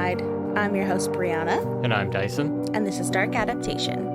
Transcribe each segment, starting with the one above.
Side. I'm your host, Brianna. And I'm Dyson. And this is Dark Adaptation.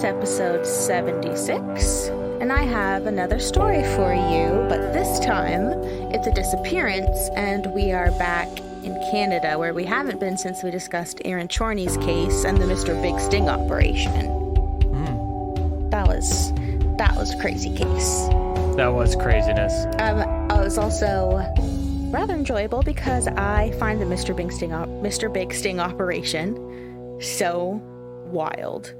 Episode 76, and I have another story for you, but this time it's a disappearance, and we are back in Canada, where we haven't been since we discussed Aaron Chorney's case and the Mr. Big Sting operation. That was a crazy case. That was craziness. It was also rather enjoyable because I find the Mr. Big Sting operation so wild.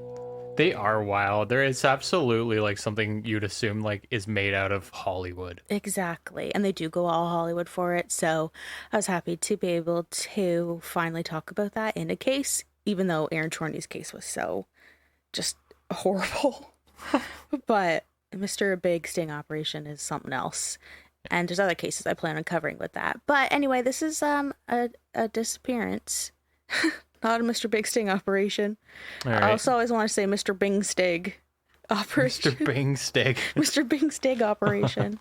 They are wild. There is absolutely like something you'd assume like is made out of Hollywood. Exactly. And they do go all Hollywood for it. So I was happy to be able to finally talk about that in a case, even though Aaron Chorney's case was so just horrible. But Mr. Big Sting operation is something else. And there's other cases I plan on covering with that. But anyway, this is a disappearance. Not a Mr. Big Sting operation. Right. I also always want to say Mr. Bing Stig operation. Mr. Bing Stig. Mr. Bing Stig operation.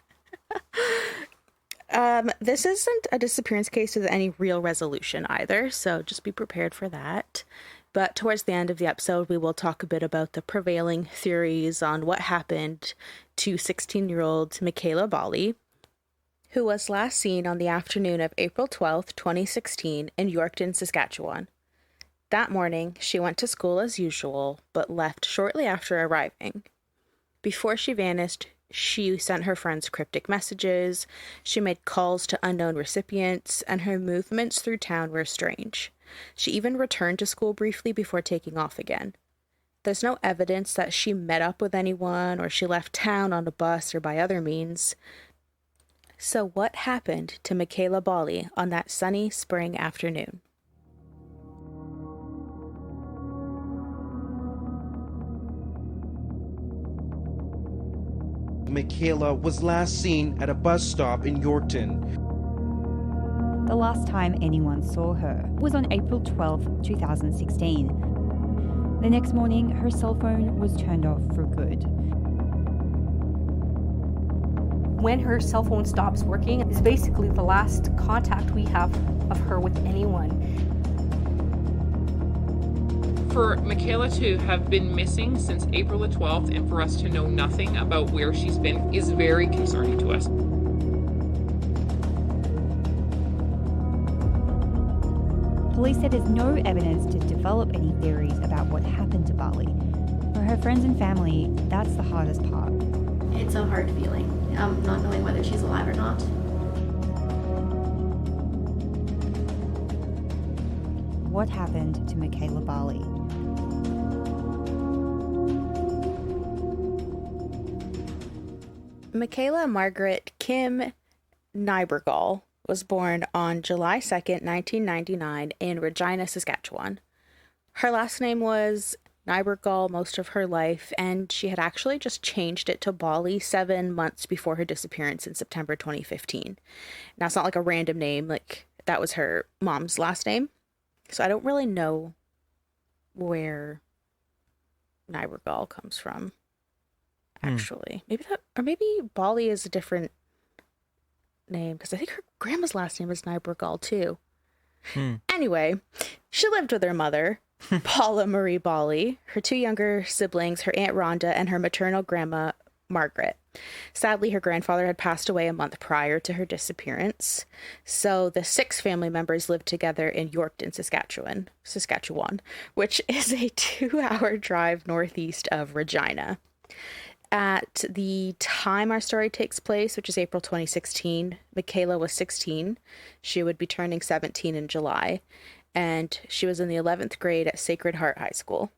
This isn't a disappearance case with any real resolution either, so just be prepared for that. But towards the end of the episode, we will talk a bit about the prevailing theories on what happened to 16-year-old Mekayla Bali, who was last seen on the afternoon of April 12th, 2016 in Yorkton, Saskatchewan. That morning, she went to school as usual, but left shortly after arriving. Before she vanished, she sent her friends cryptic messages, she made calls to unknown recipients, and her movements through town were strange. She even returned to school briefly before taking off again. There's no evidence that she met up with anyone or she left town on a bus or by other means. So what happened to Mekayla Bali on that sunny spring afternoon? Mekayla was last seen at a bus stop in Yorkton. The last time anyone saw her was on April 12, 2016. The next morning, her cell phone was turned off for good. When her cell phone stops working, is basically the last contact we have of her with anyone. For Mekayla to have been missing since April the 12th and for us to know nothing about where she's been is very concerning to us. Police said there's no evidence to develop any theories about what happened to Bali. For her friends and family, that's the hardest part. It's a hard feeling, not knowing whether she's alive or not. What happened to Mekayla Bali? Mekayla Margaret Kim Nybergall was born on July 2nd, 1999 in Regina, Saskatchewan. Her last name was Nybergall most of her life, and she had actually just changed it to Bali 7 months before her disappearance in September 2015. Now, it's not like a random name, like that was her mom's last name. So I don't really know where Nybergall comes from, actually. Maybe Bali is a different name, because I think her grandma's last name is Nybergall too. Anyway, she lived with her mother, Paula Marie Bali, her two younger siblings, her Aunt Rhonda, and her maternal grandma, Margaret. Sadly, her grandfather had passed away a month prior to her disappearance, so the 6 family members lived together in Yorkton, Saskatchewan, which is a 2-hour drive northeast of Regina. At the time our story takes place, which is April 2016, Mekayla was 16. She would be turning 17 in July, and she was in the 11th grade at Sacred Heart High School.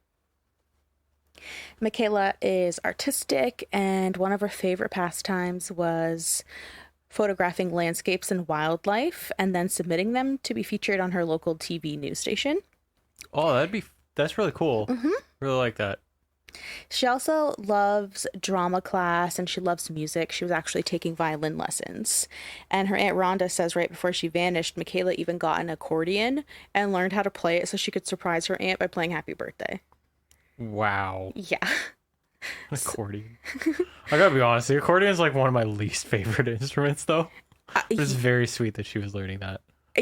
Mekayla is artistic, and one of her favorite pastimes was photographing landscapes and wildlife and then submitting them to be featured on her local TV news station. Oh, that's really cool. Mm-hmm. Really like that. She also loves drama class and she loves music. She was actually taking violin lessons. And her Aunt Rhonda says right before she vanished, Mekayla even got an accordion and learned how to play it so she could surprise her aunt by playing Happy Birthday. Wow. Yeah. Accordion. I gotta be honest, the accordion is like one of my least favorite instruments, though. It's very sweet that she was learning that.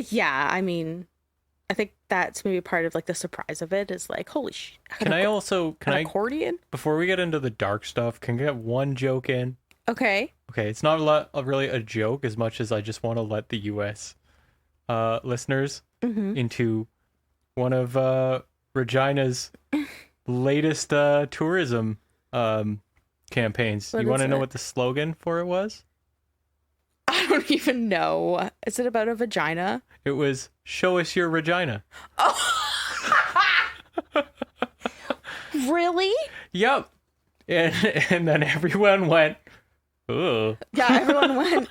Yeah, I mean, I think that's maybe part of like the surprise of it is like, holy shit. Can I accordion? Before we get into the dark stuff, can I get one joke in? Okay. Okay, it's not really a joke as much as I just want to let the U.S. Listeners into one of Regina's latest tourism campaigns. You want to know what the slogan for it was? I don't even know. Is it about a vagina? It was, show us your Regina. Oh. Really? Yep. And then everyone went, ugh. Yeah, everyone went,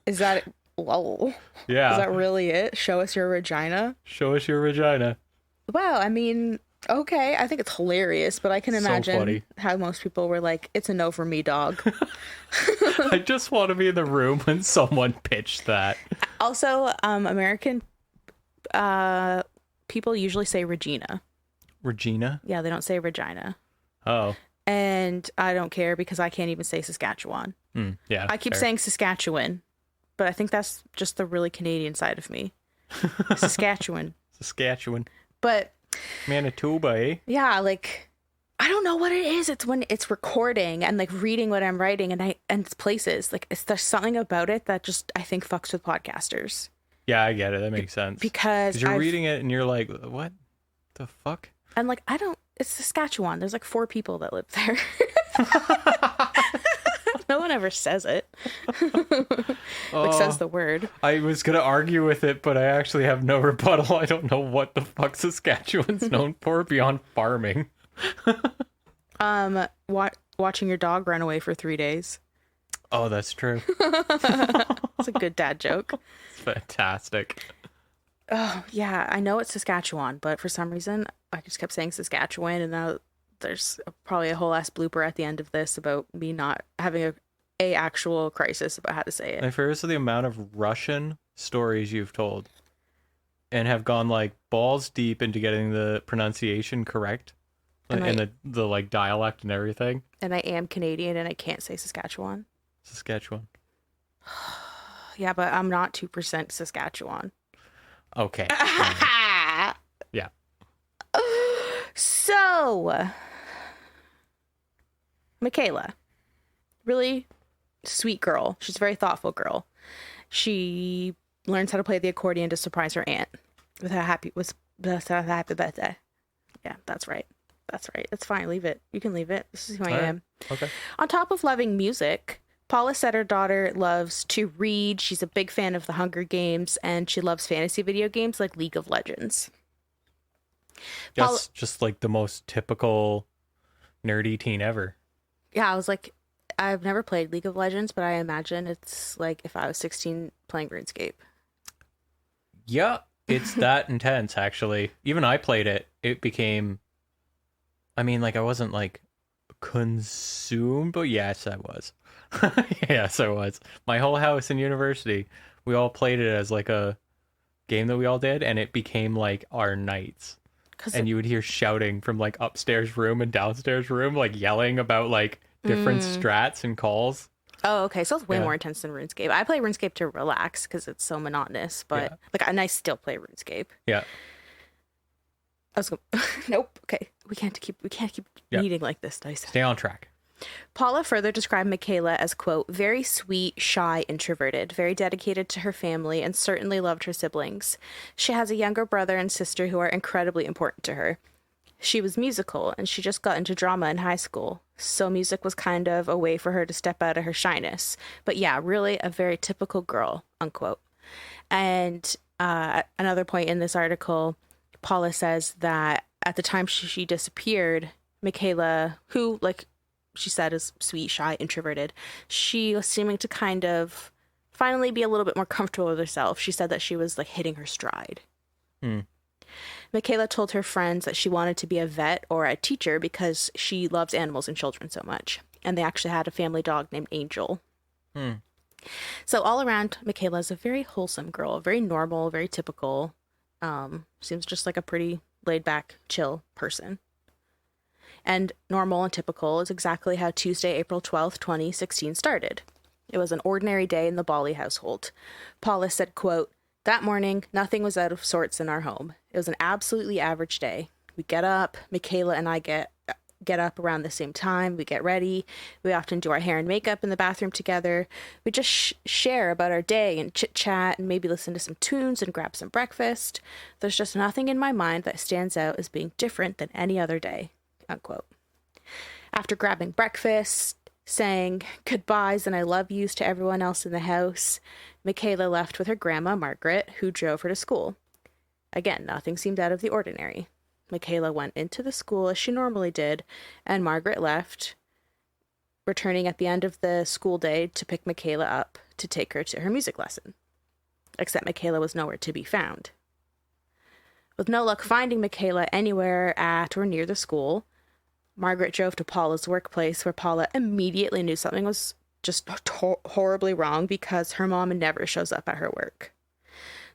is that, whoa. Yeah. Is that really it? Show us your Regina? Show us your Regina. Wow, I mean, okay. I think it's hilarious, but I can imagine how most people were like, it's a no for me, dog. I just want to be in the room when someone pitched that. Also, American people usually say Regina. Regina? Yeah, they don't say Regina. Oh. And I don't care because I can't even say Saskatchewan. Yeah. I keep saying Saskatchewan, but I think that's just the really Canadian side of me. Saskatchewan. But Manitoba, eh? yeah, like I don't know what it is. It's when it's recording and like reading what I'm writing and it's places. Like there's something about it that just I think fucks with podcasters. Yeah, I get it. That makes sense. Because you're reading it and you're like, what the fuck? And like it's Saskatchewan. There's like 4 people that live there. No one ever says it. Says the word. I was going to argue with it, but I actually have no rebuttal. I don't know what the fuck Saskatchewan's known for beyond farming. Watching your dog run away for 3 days. Oh, that's true. It's a good dad joke. It's fantastic. Oh, yeah. I know it's Saskatchewan, but for some reason, I just kept saying Saskatchewan, and now there's probably a whole ass blooper at the end of this about me not having a actual crisis about how to say it. My favorite is the amount of Russian stories you've told and have gone like balls deep into getting the pronunciation correct and the like dialect and everything. And I am Canadian and I can't say Saskatchewan. Saskatchewan. Yeah, but I'm not 2% Saskatchewan. Okay. Yeah. So, Mekayla, really sweet girl. She's a very thoughtful girl. She learns how to play the accordion to surprise her aunt with a happy birthday. Yeah, that's right. That's right. It's fine. Leave it. You can leave it. This is who I am. Okay. On top of loving music, Paula said her daughter loves to read. She's a big fan of the Hunger Games, and she loves fantasy video games like League of Legends. That's just like the most typical nerdy teen ever. Yeah, I was like, I've never played League of Legends, but I imagine it's like if I was 16 playing RuneScape. Yeah, it's that intense, actually. Even I played it. It became... I mean, like, I wasn't, like, consumed, but yes, I was. Yes, I was. My whole house in university, we all played it as, like, a game that we all did, and it became, like, our nights. And you would hear shouting from, like, upstairs room and downstairs room, like, yelling about, like, different strats and calls. Oh, okay. So it's way more intense than RuneScape. I play RuneScape to relax because it's so monotonous, but, and I still play RuneScape. Yeah. I was going, nope. Okay. We can't keep meeting like this, Dyson. Stay on track. Paula further described Mekayla as, quote, very sweet, shy, introverted, very dedicated to her family, and certainly loved her siblings. She has a younger brother and sister who are incredibly important to her. She was musical, and she just got into drama in high school, so music was kind of a way for her to step out of her shyness. But yeah, really a very typical girl, unquote. And another point in this article, Paula says that at the time she disappeared, Mekayla, who, like she said, is sweet, shy, introverted, she was seeming to kind of finally be a little bit more comfortable with herself. She said that she was like hitting her stride. Mekayla told her friends that she wanted to be a vet or a teacher because she loves animals and children so much. And they actually had a family dog named Angel. So all around, Mekayla is a very wholesome girl, very normal, very typical. Seems just like a pretty laid-back, chill person. And normal and typical is exactly how Tuesday, April 12th, 2016 started. It was an ordinary day in the Bali household. Paula said, quote, "That morning, nothing was out of sorts in our home. It was an absolutely average day. We get up, Mekayla and I get up around the same time. We get ready. We often do our hair and makeup in the bathroom together. We just share about our day and chit-chat and maybe listen to some tunes and grab some breakfast. There's just nothing in my mind that stands out as being different than any other day," unquote. After grabbing breakfast, saying goodbyes and I love yous to everyone else in the house, Mekayla left with her grandma, Margaret, who drove her to school. Again, nothing seemed out of the ordinary. Mekayla went into the school as she normally did, and Margaret left, returning at the end of the school day to pick Mekayla up to take her to her music lesson. Except Mekayla was nowhere to be found. With no luck finding Mekayla anywhere at or near the school, Margaret drove to Paula's workplace, where Paula immediately knew something was just horribly wrong because her mom never shows up at her work.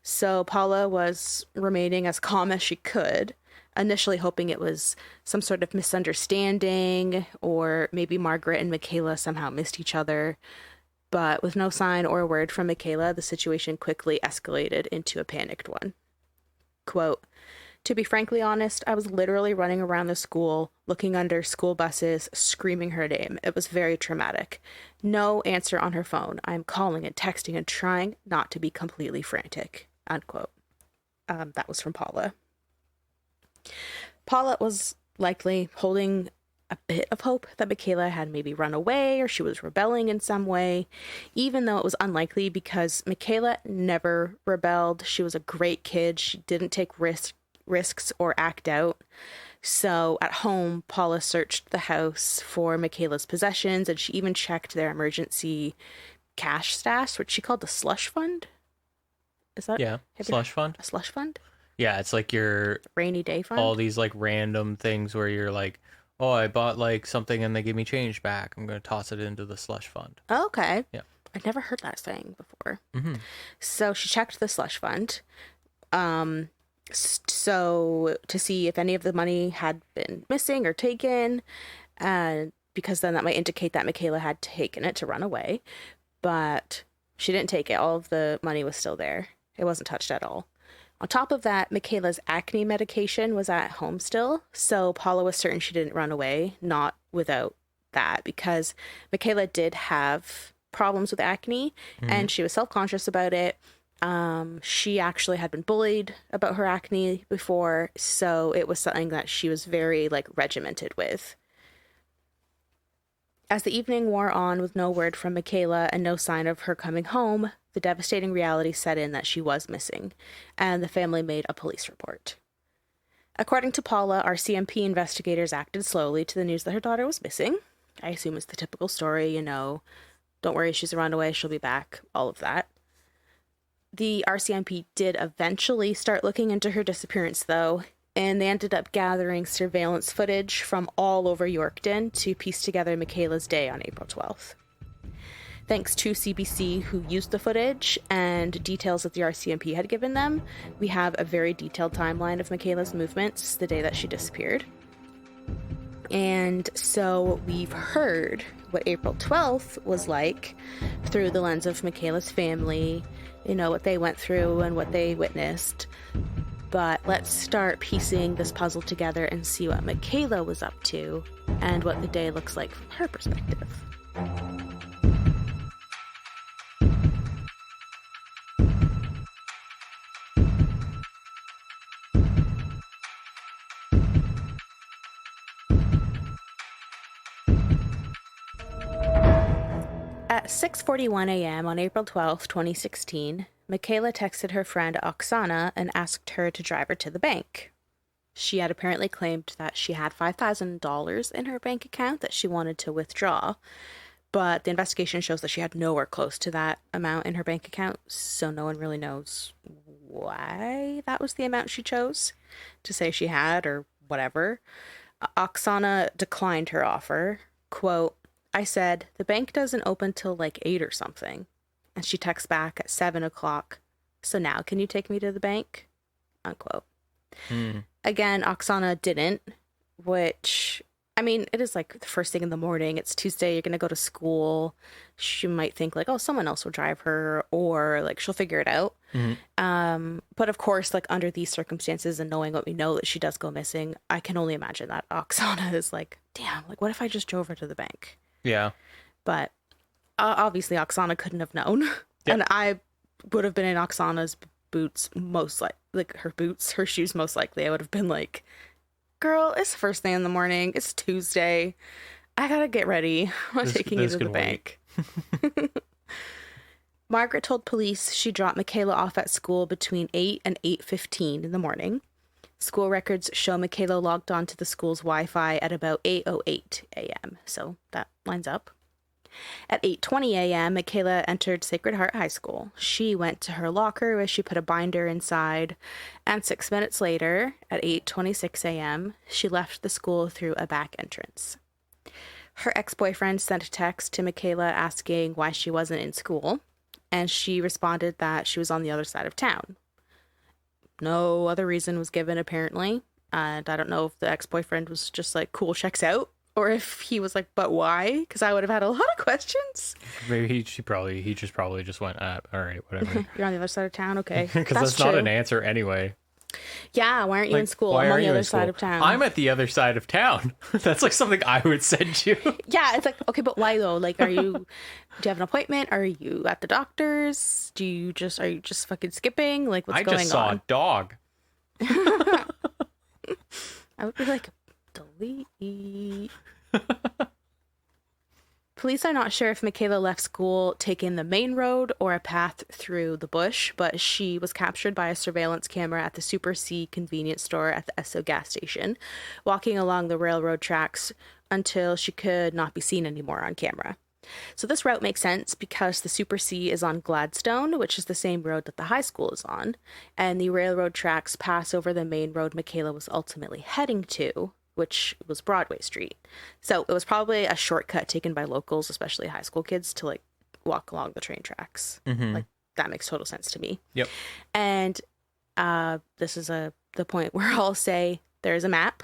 So Paula was remaining as calm as she could, initially hoping it was some sort of misunderstanding or maybe Margaret and Mekayla somehow missed each other. But with no sign or word from Mekayla, the situation quickly escalated into a panicked one. Quote, "To be frankly honest, I was literally running around the school, looking under school buses, screaming her name. It was very traumatic. No answer on her phone. I'm calling and texting and trying not to be completely frantic," unquote. That was from Paula. Paula was likely holding a bit of hope that Mekayla had maybe run away or she was rebelling in some way, even though it was unlikely because Mekayla never rebelled. She was a great kid. She didn't take risks or act out. So at home, Paula searched the house for Mekayla's possessions, and she even checked their emergency cash stash, which she called the slush fund. Is that slush fund? A slush fund? Yeah, it's like your rainy day fund. All these like random things where you're like, oh, I bought like something and they give me change back. I'm going to toss it into the slush fund. Oh, okay. Yeah. I'd never heard that saying before. Mm-hmm. So she checked the slush fund. So to see if any of the money had been missing or taken, because then that might indicate that Mekayla had taken it to run away. But she didn't take it. All of the money was still there. It wasn't touched at all. On top of that, Mekayla's acne medication was at home still, so Paula was certain she didn't run away, not without that, because Mekayla did have problems with acne, and she was self-conscious about it. She actually had been bullied about her acne before, so it was something that she was very, regimented with. As the evening wore on with no word from Mekayla and no sign of her coming home, the devastating reality set in that she was missing, and the family made a police report. According to Paula, RCMP investigators acted slowly to the news that her daughter was missing. I assume it's the typical story, don't worry, she's a runaway, she'll be back, all of that. The RCMP did eventually start looking into her disappearance, though, and they ended up gathering surveillance footage from all over Yorkton to piece together Mekayla's day on April 12th. Thanks to CBC, who used the footage and details that the RCMP had given them, we have a very detailed timeline of Mekayla's movements the day that she disappeared. And so we've heard what April 12th was like through the lens of Mekayla's family, what they went through and what they witnessed. But let's start piecing this puzzle together and see what Mekayla was up to and what the day looks like from her perspective. At 6:41 a.m. on April 12, 2016, Mekayla texted her friend Oksana and asked her to drive her to the bank. She had apparently claimed that she had $5,000 in her bank account that she wanted to withdraw, but the investigation shows that she had nowhere close to that amount in her bank account, so no one really knows why that was the amount she chose to say she had or whatever. Oksana declined her offer. Quote, I said, the bank doesn't open till like 8 or something. And she texts back at 7 o'clock. So now can you take me to the bank? Unquote. Again, Oksana didn't, which, I mean, it is like the first thing in the morning. It's Tuesday. You're going to go to school. She might think like, oh, someone else will drive her, or like she'll figure it out. But of course, like under these circumstances and knowing what we know that she does go missing, I can only imagine that Oksana is like, damn, like what if I just drove her to the bank? Yeah. But obviously Oksana couldn't have known. Yep. And I would have been in Oksana's boots most like her shoes most likely. I would have been like, girl, it's the first thing in the morning. It's Tuesday. I gotta get ready. I'm taking you to the bank. Margaret told police she dropped Mekayla off at school between 8 and 8:15 in the morning. School records show Mekayla logged on to the school's Wi-Fi at about 8:08 a.m., so that lines up. At 8:20 a.m., Mekayla entered Sacred Heart High School. She went to her locker where she put a binder inside, and 6 minutes later, at 8:26 a.m., she left the school through a back entrance. Her ex-boyfriend sent a text to Mekayla asking why she wasn't in school, and she responded that she was on the other side of town. No other reason was given, apparently, and I don't know if the ex-boyfriend was just like, cool, checks out, or if he was like, but why? Because I would have had a lot of questions. Maybe he probably just went, all right, whatever. You're on the other side of town, okay. Because that's not an answer anyway. Yeah, why aren't you in school? I'm on the other side of town. I'm at the other side of town. That's like something I would send you. Yeah, it's like, okay, but why though? Like, do you have an appointment? Are you at the doctor's? Are you just fucking skipping? Like, what's going on? I just saw a dog. I would be like, delete. Police are not sure if Mekayla left school taking the main road or a path through the bush, but she was captured by a surveillance camera at the Super C convenience store at the Esso gas station, walking along the railroad tracks until she could not be seen anymore on camera. So this route makes sense because the Super C is on Gladstone, which is the same road that the high school is on, and the railroad tracks pass over the main road Mekayla was ultimately heading to, which was Broadway Street. So it was probably a shortcut taken by locals, especially high school kids, to like walk along the train tracks. Like that makes total sense to me. Yep. And this is the point where I'll say there is a map.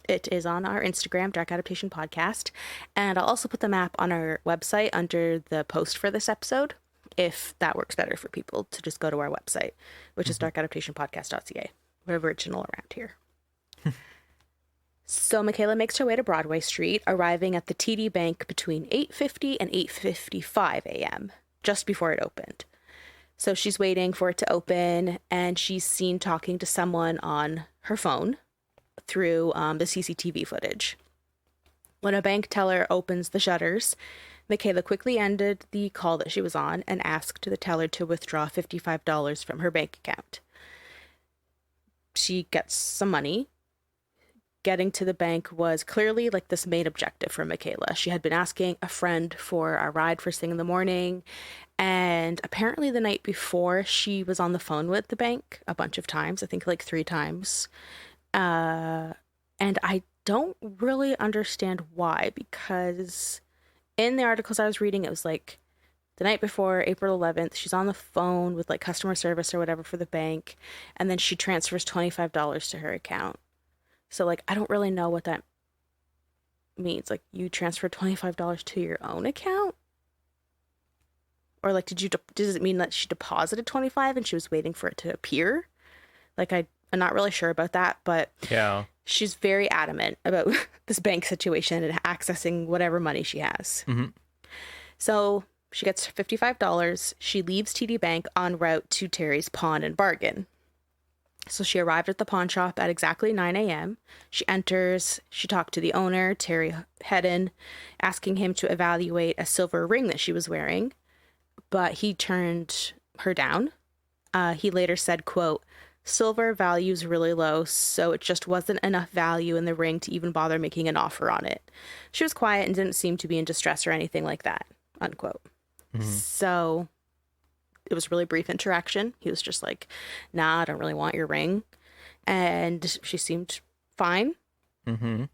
It is on our Instagram, Dark Adaptation Podcast, and I'll also put the map on our website under the post for this episode, if that works better for people to just go to our website, which is darkadatationpodcast.ca. We're original around here. So Mekayla makes her way to Broadway Street, arriving at the TD Bank between 8:50 and 8:55 a.m., just before it opened. So she's waiting for it to open, and she's seen talking to someone on her phone through the CCTV footage. When a bank teller opens the shutters, Mekayla quickly ended the call that she was on and asked the teller to withdraw $55 from her bank account. She gets some money. Getting to the bank was clearly like this main objective for Mekayla. She had been asking a friend for a ride first thing in the morning, and apparently the night before she was on the phone with the bank a bunch of times, I think like 3 times. And I don't really understand why, because in the articles I was reading, it was like the night before, April 11th, she's on the phone with like customer service or whatever for the bank, and then she transfers $25 to her account. So, like, I don't really know what that means. Like, you transfer $25 to your own account? Or, like, does it mean that she deposited $25 and she was waiting for it to appear? Like, I'm not really sure about that, but yeah, she's very adamant about this bank situation and accessing whatever money she has. So, she gets $55. She leaves TD Bank en route to Terry's Pawn and Bargain. So she arrived at the pawn shop at exactly 9 a.m. She enters, she talked to the owner, Terry Hedden, asking him to evaluate a silver ring that she was wearing, but he turned her down. He later said, quote, Silver value is really low, so it just wasn't enough value in the ring to even bother making an offer on it. She was quiet and didn't seem to be in distress or anything like that, unquote. So it was really brief interaction. He was just like, nah, I don't really want your ring. And she seemed fine. Terry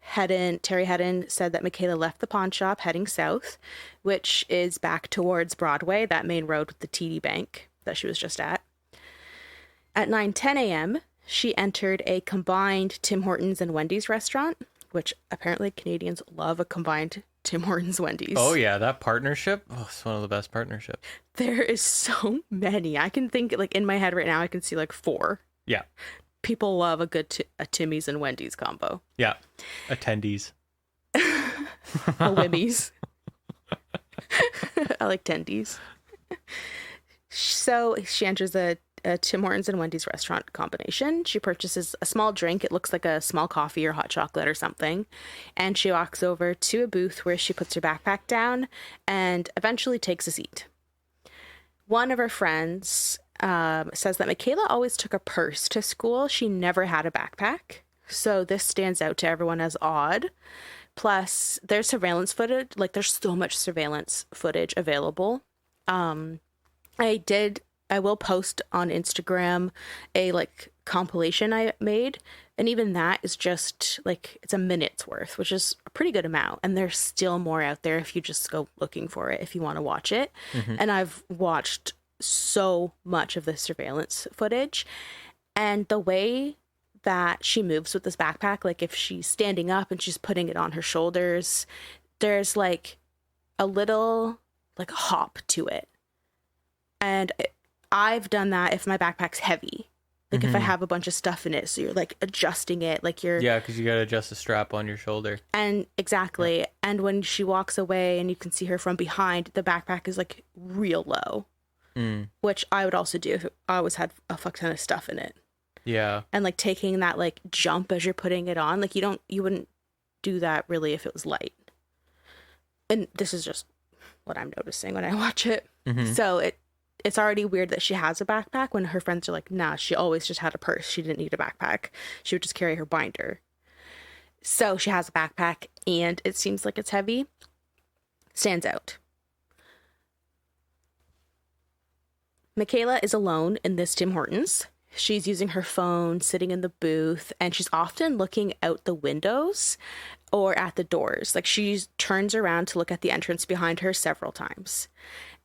Hedden said that Mekayla left the pawn shop heading south, which is back towards Broadway, that main road with the TD Bank that she was just at. At 9:10 a.m., she entered a combined Tim Hortons and Wendy's restaurant, which apparently Canadians love a combined Tim Hortons Wendy's. Oh, yeah, that partnership. Oh, it's one of the best partnerships. There is so many. I can think, like, in my head right now, I can see like 4. Yeah. People love a good a Timmy's and Wendy's combo. Yeah. Attendees. A Wimmies. I like tendies. So she enters a Tim Hortons and Wendy's restaurant combination. She purchases a small drink. It looks like a small coffee or hot chocolate or something. And she walks over to a booth where she puts her backpack down and eventually takes a seat. One of her friends says that Mekayla always took a purse to school. She never had a backpack. So this stands out to everyone as odd. Plus, there's surveillance footage. Like, there's so much surveillance footage available. I will post on Instagram a like compilation I made, and even that is just like, it's a minute's worth, which is a pretty good amount. And there's still more out there if you just go looking for it, if you want to watch it. And I've watched so much of the surveillance footage, and the way that she moves with this backpack, like if she's standing up and she's putting it on her shoulders, there's like a little like hop to it. And I've done that if my backpack's heavy, like if I have a bunch of stuff in it, so you're like adjusting it, like you're because you got to adjust the strap on your shoulder. And exactly. And when she walks away and you can see her from behind, the backpack is like real low, which I would also do if I always had a fuck ton of stuff in it. Yeah. And like taking that like jump as you're putting it on, like you wouldn't do that really if it was light. And this is just what I'm noticing when I watch it. So it's already weird that she has a backpack when her friends are like, nah, she always just had a purse. She didn't need a backpack. She would just carry her binder. So she has a backpack and it seems like it's heavy. Stands out. Mekayla is alone in this Tim Hortons. She's using her phone, sitting in the booth, and she's often looking out the windows or at the doors. Like she turns around to look at the entrance behind her several times.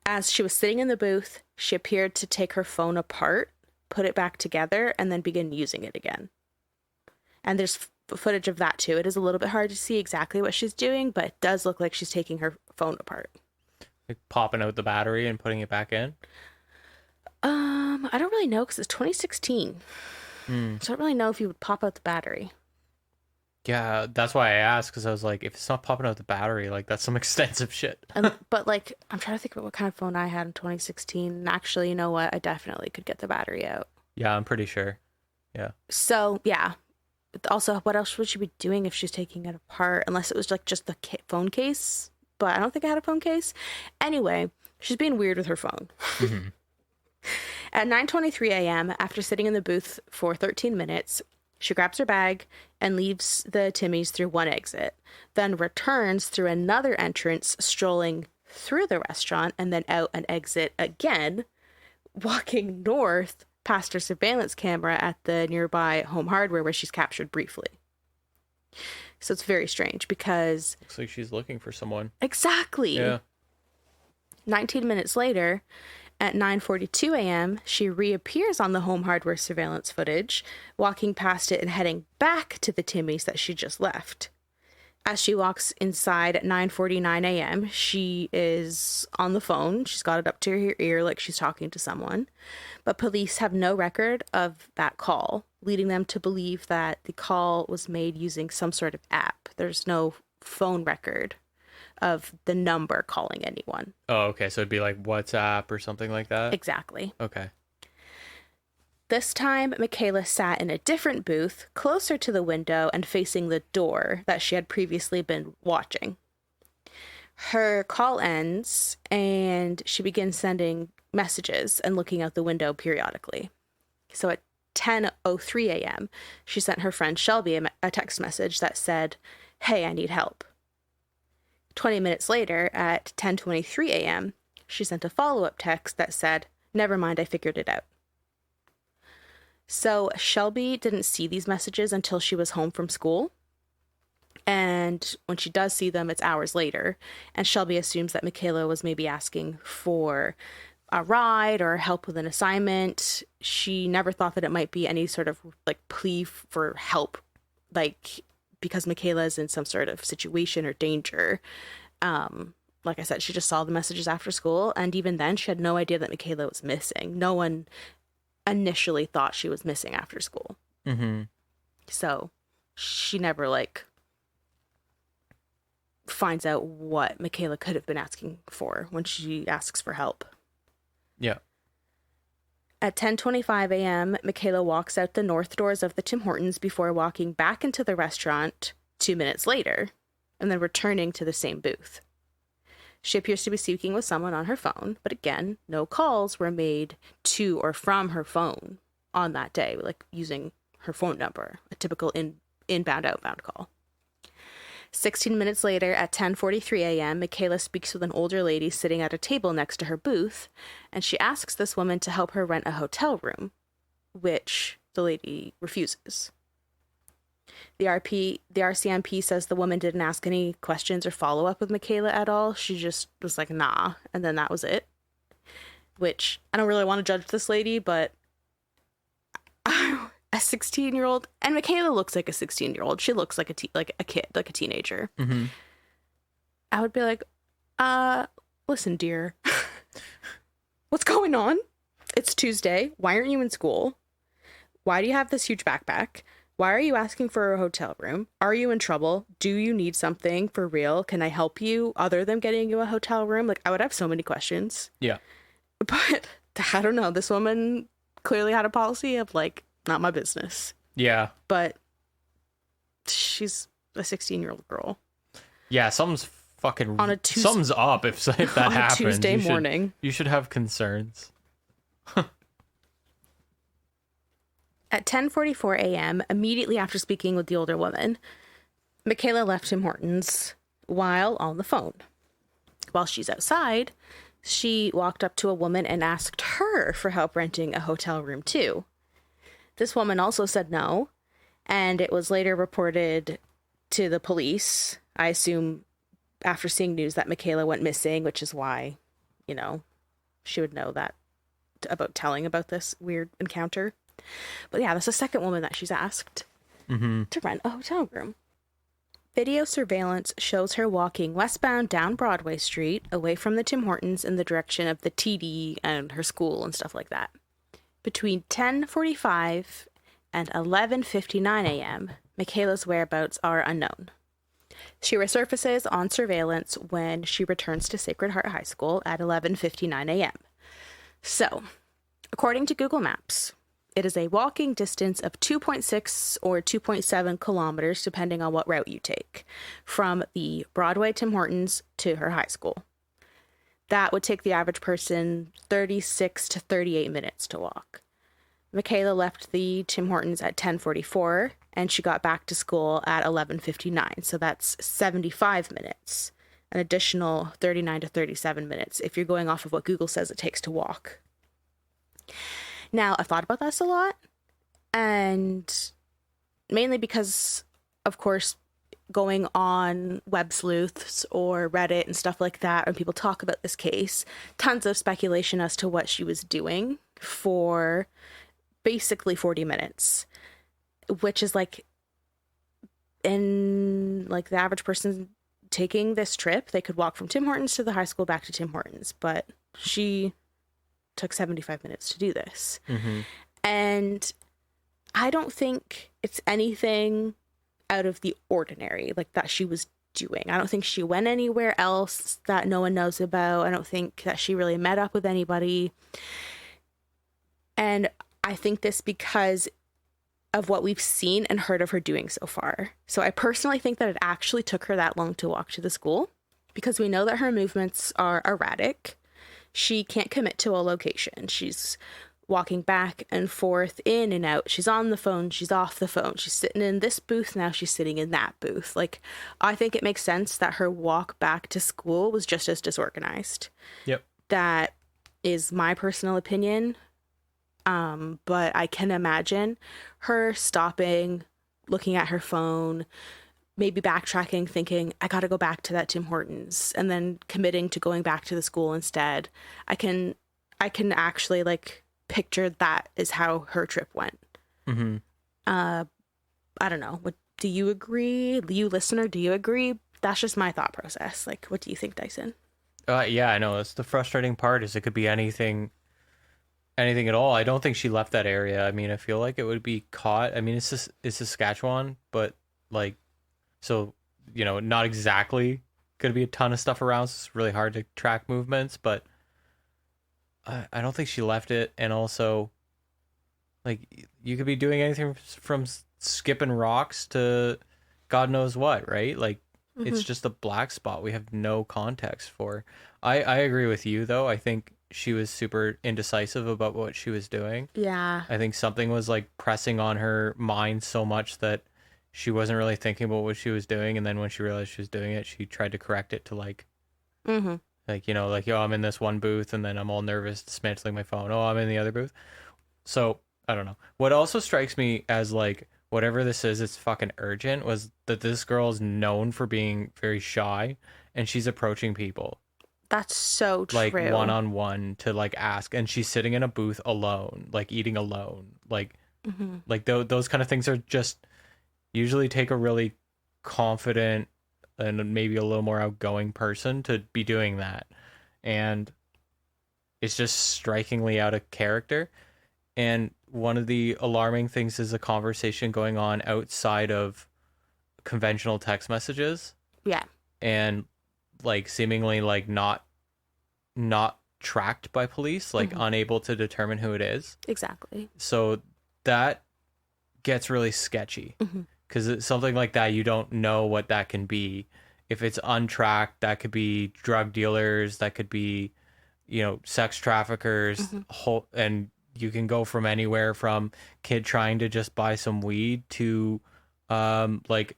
As she was sitting in the booth, she appeared to take her phone apart, put it back together, and then begin using it again. And there's footage of that too. It is a little bit hard to see exactly what she's doing, but it does look like she's taking her phone apart. Like popping out the battery and putting it back in? I don't really know because it's 2016. So I don't really know if you would pop out the battery. Yeah, that's why I asked, because I was like, if it's not popping out the battery, like that's some extensive shit. But like, I'm trying to think about what kind of phone I had in 2016. And actually, you know what? I definitely could get the battery out. Yeah, I'm pretty sure. Yeah. So yeah. But also, what else would she be doing if she's taking it apart? Unless it was like just the phone case. But I don't think I had a phone case. Anyway, she's being weird with her phone. At 9:23 a.m., after sitting in the booth for 13 minutes, she grabs her bag and leaves the Timmy's through one exit, then returns through another entrance, strolling through the restaurant and then out an exit again, walking north past her surveillance camera at the nearby Home Hardware where she's captured briefly. So it's very strange because... Looks like she's looking for someone. Exactly. Yeah. 19 minutes later... At 9:42 a.m., she reappears on the Home Hardware surveillance footage, walking past it and heading back to the Timmy's that she just left. As she walks inside at 9:49 a.m., she is on the phone. She's got it up to her ear like she's talking to someone. But police have no record of that call, leading them to believe that the call was made using some sort of app. There's no phone record of the number calling anyone. Oh, okay. So it'd be like WhatsApp or something like that? Exactly. Okay. This time, Mekayla sat in a different booth, closer to the window and facing the door that she had previously been watching. Her call ends, and she begins sending messages and looking out the window periodically. So at 10:03 a.m., she sent her friend Shelby a text message that said, "Hey, I need help." 20 minutes later, at 10:23 a.m., she sent a follow-up text that said, "Never mind, I figured it out." So Shelby didn't see these messages until she was home from school. And when she does see them, it's hours later. And Shelby assumes that Mekayla was maybe asking for a ride or help with an assignment. She never thought that it might be any sort of like plea for help, like because Mekayla is in some sort of situation or danger. Like I said, she just saw the messages after school. And even then, she had no idea that Mekayla was missing. No one initially thought she was missing after school. Mm-hmm. So she never like finds out what Mekayla could have been asking for when she asks for help. Yeah. At 10:25 a.m., Mekayla walks out the north doors of the Tim Hortons before walking back into the restaurant 2 minutes later and then returning to the same booth. She appears to be speaking with someone on her phone, but again, no calls were made to or from her phone on that day, like using her phone number, a typical inbound, outbound call. 16 minutes later, at 10:43 a.m., Mekayla speaks with an older lady sitting at a table next to her booth, and she asks this woman to help her rent a hotel room, which the lady refuses. The RCMP says the woman didn't ask any questions or follow up with Mekayla at all. She just was like, nah, and then that was it. Which, I don't really want to judge this lady, but a 16-year-old, and Mekayla looks like a 16-year-old. She looks like a kid, like a teenager. Mm-hmm. I would be like, listen, dear, what's going on? It's Tuesday. Why aren't you in school? Why do you have this huge backpack? Why are you asking for a hotel room? Are you in trouble? Do you need something for real? Can I help you other than getting you a hotel room? Like, I would have so many questions. Yeah. But I don't know. This woman clearly had a policy of like, not my business. Yeah. But she's a 16-year-old girl. Yeah, something's fucking on a something's up if that on happens. A Tuesday morning. You should have concerns. At 10:44 a.m., immediately after speaking with the older woman, Mekayla left Tim Hortons while on the phone. While she's outside, she walked up to a woman and asked her for help renting a hotel room too. This woman also said no, and it was later reported to the police, I assume after seeing news that Mekayla went missing, which is why, she would know that about telling about this weird encounter. But yeah, that's the second woman that she's asked to rent a hotel room. Video surveillance shows her walking westbound down Broadway Street, away from the Tim Hortons in the direction of the TD and her school and stuff like that. Between 10:45 and 11:59 a.m., Mekayla's whereabouts are unknown. She resurfaces on surveillance when she returns to Sacred Heart High School at 11:59 a.m. So, according to Google Maps, it is a walking distance of 2.6 or 2.7 kilometers, depending on what route you take, from the Broadway Tim Hortons to her high school. That would take the average person 36 to 38 minutes to walk. Mekayla left the Tim Hortons at 10:44, and she got back to school at 11:59, so that's 75 minutes, an additional 39 to 37 minutes, if you're going off of what Google says it takes to walk. Now, I've thought about this a lot, and mainly because, of course, going on web sleuths or Reddit and stuff like that, when people talk about this case, tons of speculation as to what she was doing for basically 40 minutes, which is like, in like the average person taking this trip, they could walk from Tim Hortons to the high school back to Tim Hortons, but she took 75 minutes to do this. And I don't think it's anything out of the ordinary like that she was doing. I don't think she went anywhere else that no one knows about. I don't think that she really met up with anybody. And I think this because of what we've seen and heard of her doing so far. So I personally think that it actually took her that long to walk to the school, because we know that her movements are erratic. She can't commit to a location. She's walking back and forth, in and out. She's on the phone, she's off the phone. She's sitting in this booth, now she's sitting in that booth. Like, I think it makes sense that her walk back to school was just as disorganized. Yep. That is my personal opinion. But I can imagine her stopping, looking at her phone, maybe backtracking, thinking, I gotta go back to that Tim Hortons, and then committing to going back to the school instead. I can actually, like, picture that is how her trip went. Mm-hmm. I don't know. What do you agree? You listener, do you agree? That's just my thought process. Like, what do you think, Dyson? Yeah, I know. That's the frustrating part, is it could be anything at all. I don't think she left that area. I mean, I feel like it would be caught. I mean, it's Saskatchewan, but like, so, you know, not exactly going to be a ton of stuff around. So it's really hard to track movements, but I don't think she left it. And also, like, you could be doing anything from skipping rocks to God knows what, right? Like, it's just a black spot we have no context for. I agree with you, though. I think she was super indecisive about what she was doing. Yeah. I think something was, like, pressing on her mind so much that she wasn't really thinking about what she was doing. And then when she realized she was doing it, she tried to correct it to, like, like, you know, like, yo, I'm in this one booth, and then I'm all nervous dismantling my phone. Oh, I'm in the other booth. So, I don't know. What also strikes me as, like, whatever this is, it's fucking urgent, was that this girl is known for being very shy, and she's approaching people. That's so true. Like, one-on-one to, like, ask. And she's sitting in a booth alone, like, eating alone. Like, like those kind of things are just usually take a really confident and maybe a little more outgoing person to be doing that. And it's just strikingly out of character. And one of the alarming things is a conversation going on outside of conventional text messages. Yeah. And, like, seemingly, like, not tracked by police, like, unable to determine who it is. Exactly. So that gets really sketchy, because it's something like that, you don't know what that can be. If it's untracked, that could be drug dealers, that could be, you know, sex traffickers, and you can go from anywhere from kid trying to just buy some weed to like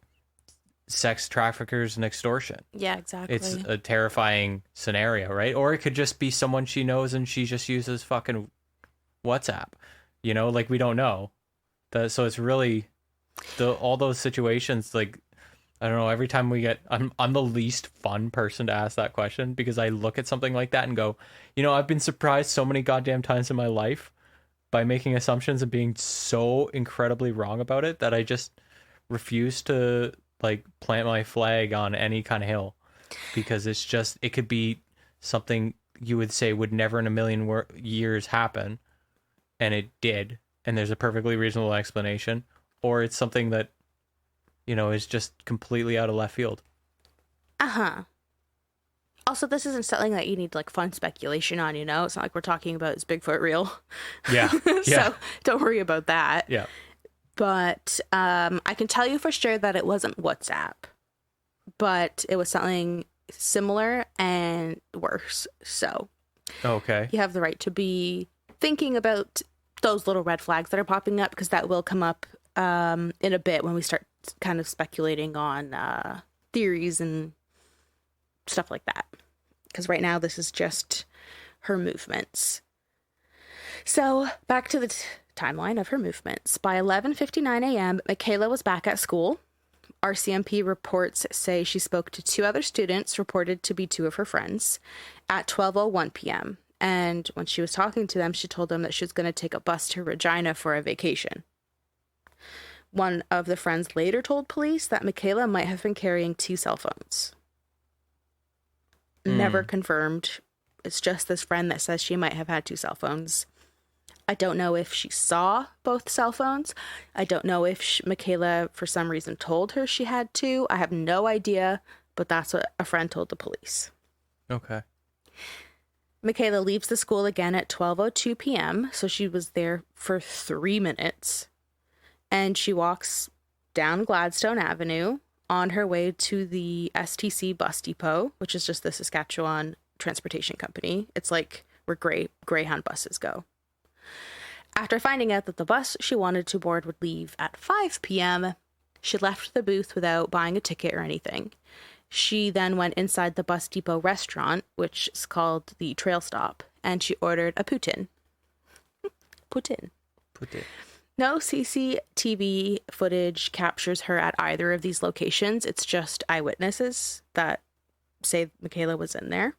sex traffickers and extortion. Yeah, exactly. It's a terrifying scenario, right? Or it could just be someone she knows and she just uses fucking WhatsApp. You know, like, we don't know. So it's really all those situations, like, I don't know, every time we get, I'm the least fun person to ask that question, because I look at something like that and go, you know, I've been surprised so many goddamn times in my life by making assumptions and being so incredibly wrong about it that I just refuse to, like, plant my flag on any kind of hill, because it's just, it could be something you would say would never in a million years happen, and it did, and there's a perfectly reasonable explanation, or it's something that, you know, is just completely out of left field. Also, this isn't something that you need, like, fun speculation on, you know? It's not like we're talking about, is Bigfoot real? Yeah. So don't worry about that. Yeah. But I can tell you for sure that it wasn't WhatsApp, but it was something similar and worse. So Okay. you have the right to be thinking about those little red flags that are popping up, because that will come up in a bit when we start kind of speculating on theories and stuff like that. Because right now this is just her movements. So back to the timeline of her movements. By 11:59 a.m., Mekayla was back at school. RCMP reports say she spoke to two other students, reported to be two of her friends, at 12:01 p.m. And when she was talking to them, she told them that she was going to take a bus to Regina for a vacation. One of the friends later told police that Mekayla might have been carrying two cell phones. Never confirmed. It's just this friend that says she might have had two cell phones. I don't know if she saw both cell phones. I don't know if Mekayla, for some reason, told her she had two. I have no idea, but that's what a friend told the police. Okay. Mekayla leaves the school again at 12:02 p.m., so she was there for 3 minutes. And she walks down Gladstone Avenue on her way to the STC bus depot, which is just the Saskatchewan Transportation Company. It's like where Greyhound buses go. After finding out that the bus she wanted to board would leave at 5 p.m., she left the booth without buying a ticket or anything. She then went inside the bus depot restaurant, which is called the Trail Stop, and she ordered a poutine. Poutine. No CCTV footage captures her at either of these locations. It's just eyewitnesses that say Mekayla was in there.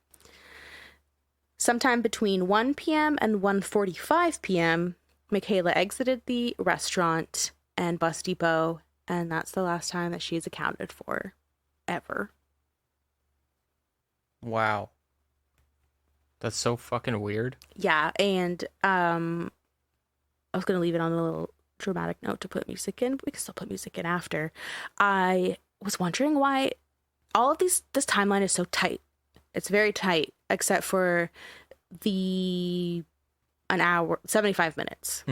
Sometime between 1 p.m. and 1:45 p.m., Mekayla exited the restaurant and bus depot, and that's the last time that she is accounted for, ever. Wow. That's so fucking weird. Yeah, and I was going to leave it on a little dramatic note to put music in, but we can still put music in after. I was wondering why all of this timeline is so tight. It's very tight, except for an hour, 75 minutes,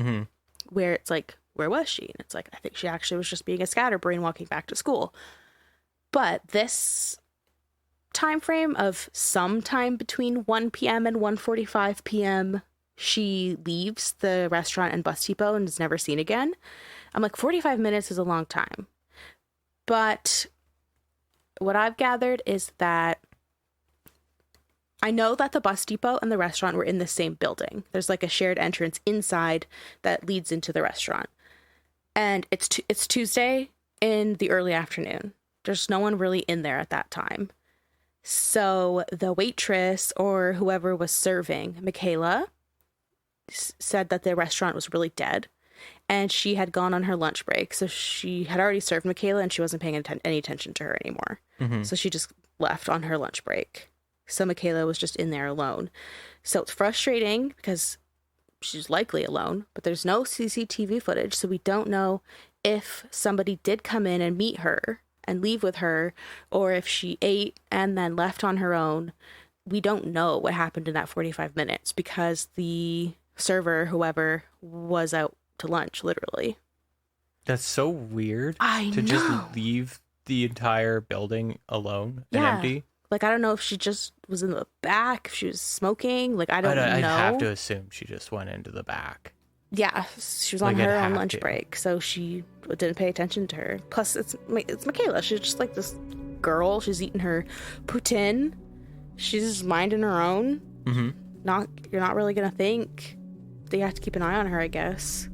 where it's like, where was she? And it's like, I think she actually was just being a scatterbrain walking back to school. But this time frame of sometime between 1 p.m. and 1:45 p.m., she leaves the restaurant and bus depot and is never seen again. I'm like, 45 minutes is a long time. But what I've gathered is that I know that the bus depot and the restaurant were in the same building. There's like a shared entrance inside that leads into the restaurant. And it's Tuesday in the early afternoon. There's no one really in there at that time. So the waitress or whoever was serving Mekayla said that the restaurant was really dead and she had gone on her lunch break. So she had already served Mekayla and she wasn't paying any attention to her anymore. So she just left on her lunch break. So Mekayla was just in there alone. So it's frustrating because she's likely alone, but there's no CCTV footage. So we don't know if somebody did come in and meet her and leave with her, or if she ate and then left on her own. We don't know what happened in that 45 minutes because the server, whoever, was out to lunch, literally. That's so weird. I know. Just leave the entire building alone and empty. Like, I don't know if she just was in the back, if she was smoking. Like, I don't know. I'd have to assume she just went into the back. Yeah, she was on her own lunch break, so she didn't pay attention to her. Plus, it's Mekayla. She's just like this girl. She's eating her poutine. She's just minding her own. You're not really gonna think. You have to keep an eye on her, I guess.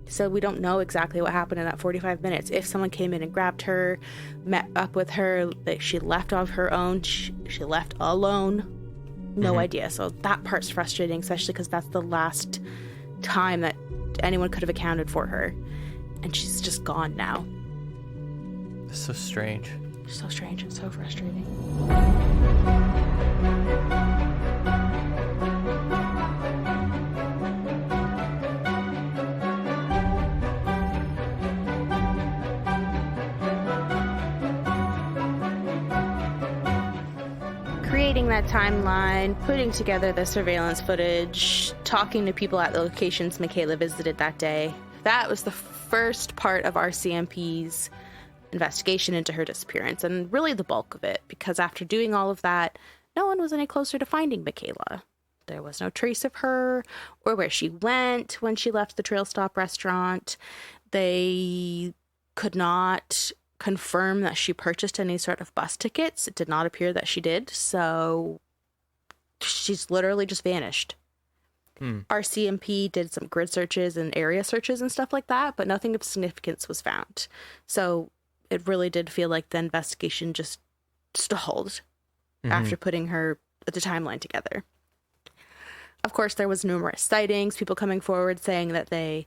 So we don't know exactly what happened in that 45 minutes. If someone came in and grabbed her, met up with her, that she left on her own, she left alone. No idea. So that part's frustrating, especially because that's the last time that anyone could have accounted for her. And she's just gone now. That's so strange. So strange and so frustrating. Creating that timeline, putting together the surveillance footage, talking to people at the locations Mekayla visited that day. That was the first part of RCMP's investigation into her disappearance, and really the bulk of it, because after doing all of that, no one was any closer to finding Mekayla. There was no trace of her or where she went when she left the Trail Stop restaurant. They could not confirm that she purchased any sort of bus tickets. It did not appear that she did, so she's literally just vanished. RCMP did some grid searches and area searches and stuff like that, but nothing of significance was found. So it really did feel like the investigation just stalled after putting the timeline together. Of course, there was numerous sightings, people coming forward saying that they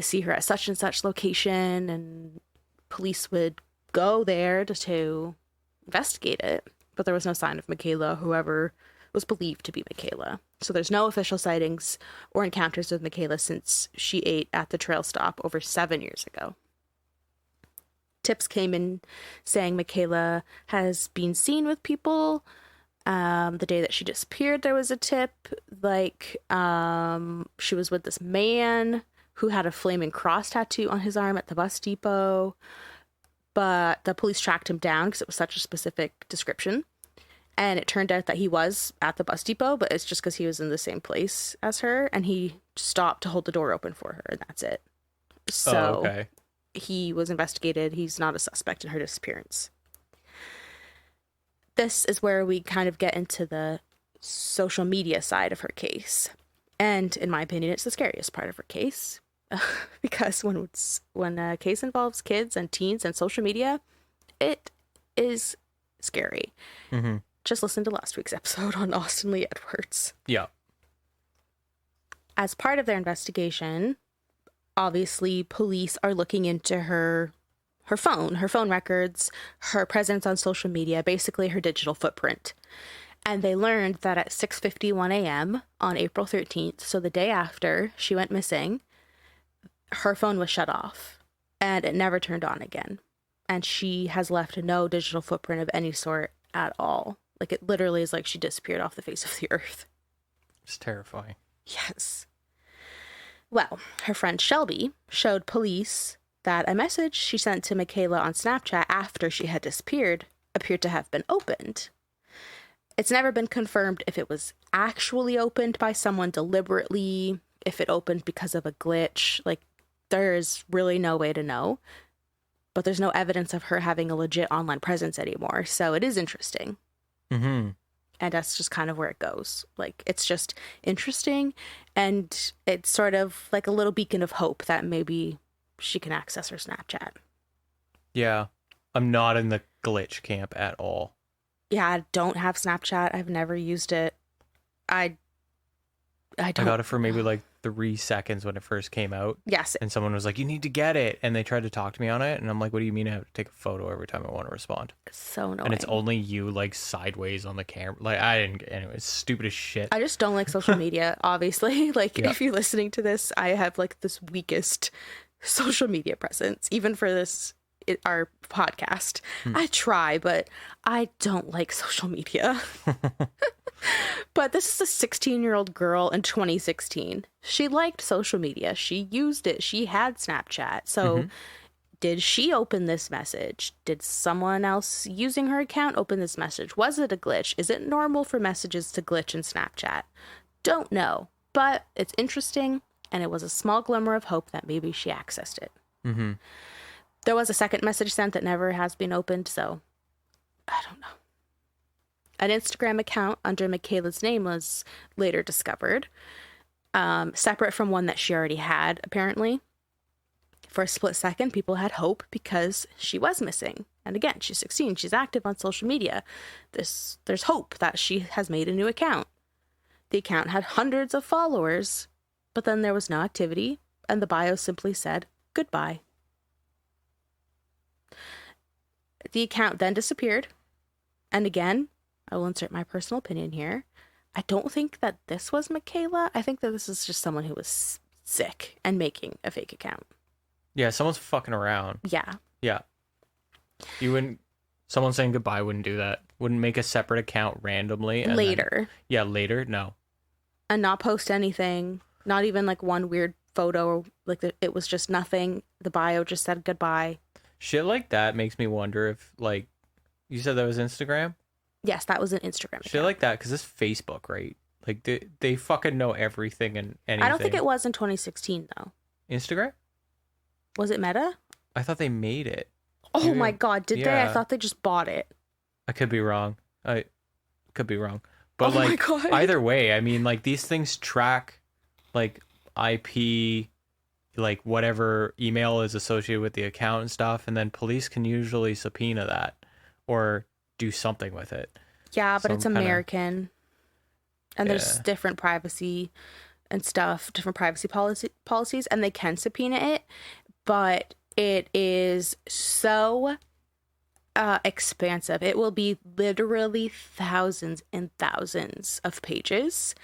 see her at such and such location, and police would go there to investigate it, but there was no sign of Mekayla, whoever was believed to be Mekayla. So there's no official sightings or encounters with Mekayla since she ate at the Trail Stop over 7 years ago. Tips came in saying Mekayla has been seen with people. The day that she disappeared, there was a tip, like she was with this man who had a flaming cross tattoo on his arm at the bus depot, but the police tracked him down because it was such a specific description, and it turned out that he was at the bus depot, but it's just because he was in the same place as her, and he stopped to hold the door open for her, and that's it. So okay. he was investigated. He's not a suspect in her disappearance. This is where we kind of get into the social media side of her case. And in my opinion, it's the scariest part of her case. Because when a case involves kids and teens and social media, it is scary. Mm-hmm. Just listen to last week's episode on Austin Lee Edwards. Yeah. As part of their investigation, obviously police are looking into her phone records, her presence on social media, basically her digital footprint. And they learned that at 6:51 a.m. on April 13th, so the day after she went missing, her phone was shut off and it never turned on again. And she has left no digital footprint of any sort at all. Like, it literally is like she disappeared off the face of the earth. It's terrifying. Yes. Well, her friend Shelby showed police that a message she sent to Mekayla on Snapchat after she had disappeared appeared to have been opened. It's never been confirmed if it was actually opened by someone deliberately, if it opened because of a glitch. Like, there is really no way to know. But there's no evidence of her having a legit online presence anymore. So it is interesting. Mm-hmm. And that's just kind of where it goes. Like, it's just interesting. And it's sort of like a little beacon of hope that maybe she can access her Snapchat. Yeah. I'm not in the glitch camp at all. Yeah, I don't have Snapchat. I've never used it. I don't. I got it for maybe like 3 seconds when it first came out. Yes. And someone was like, you need to get it. And they tried to talk to me on it. And I'm like, what do you mean I have to take a photo every time I want to respond? It's so annoying. And it's only you like sideways on the camera. Like, I didn't get anyway. It's stupid as shit. I just don't like social media, obviously. Like, Yeah. if you're listening to this, I have like this weakest social media presence, even for our podcast. I try, but I don't like social media. But this is a 16-year-old girl in 2016. She liked social media. She used it. She had Snapchat. So did she open this message? Did someone else using her account open this message? Was it a glitch? Is it normal for messages to glitch in Snapchat? Don't know. But it's interesting, and it was a small glimmer of hope that maybe she accessed it. Mm-hmm. There was a second message sent that never has been opened, so I don't know. An Instagram account under Mekayla's name was later discovered, separate from one that she already had, apparently. For a split second, people had hope because she was missing. And again, she's 16. She's active on social media. There's hope that she has made a new account. The account had hundreds of followers, but then there was no activity, and the bio simply said, goodbye. The account then disappeared. And again, I will insert my personal opinion here. I don't think that this was Mekayla. I think that this is just someone who was sick and making a fake account. Yeah, someone's fucking around. Yeah. Yeah. You wouldn't... Someone saying goodbye wouldn't do that. Wouldn't make a separate account randomly. And Later. Later. No. And not post anything. Not even like one weird photo. Like it was just nothing. The bio just said goodbye. Shit like that makes me wonder if, like... You said that was Instagram? Yes, that was an Instagram account. Shit like that, because it's Facebook, right? Like, they fucking know everything and anything. I don't think it was in 2016, though. Instagram? Was it Meta? I thought they made it. Oh Maybe my god, did they? I thought they just bought it. I could be wrong. But Oh my like, God. either way, I mean, like, these things track, like, IP, like, whatever email is associated with the account and stuff, and then police can usually subpoena that or do something with it. Yeah, but Some it's kinda- American. And there's Yeah. different privacy and stuff, different privacy policies, and they can subpoena it, but it is so expansive. It will be literally thousands and thousands of pages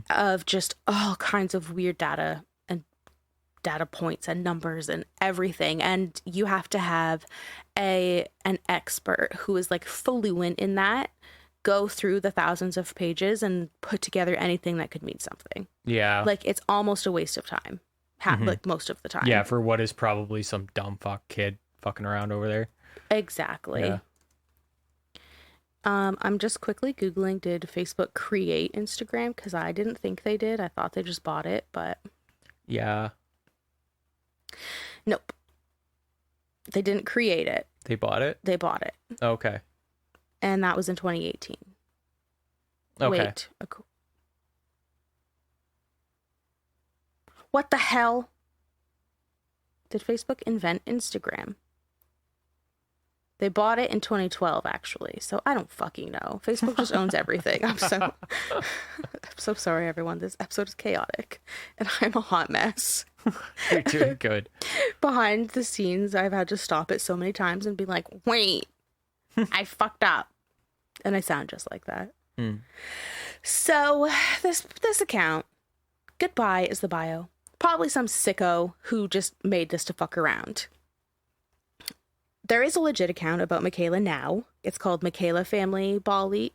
of just all kinds of weird data and data points and numbers and everything. And you have to have an expert who is like fluent in that go through the thousands of pages and put together anything that could mean something. Yeah. Like, it's almost a waste of time. Like, most of the time. Yeah, for what is probably some dumb fuck kid fucking around over there. Exactly. Yeah. I'm just quickly Googling, did Facebook create Instagram? Because I didn't think they did. I thought they just bought it, but Yeah. Nope. They didn't create it. They bought it? They bought it. Okay. And that was in 2018. Okay. Wait. What the hell? Did Facebook invent Instagram? They bought it in 2012, actually. So I don't fucking know. Facebook just owns everything. I'm so sorry, everyone. This episode is chaotic, and I'm a hot mess. You're doing good. Behind the scenes, I've had to stop it so many times and be like, wait, I fucked up. And I sound just like that. So this account, goodbye is the bio. Probably some sicko who just made this to fuck around. There is a legit account about Mekayla now. It's called Mekayla Family Bali,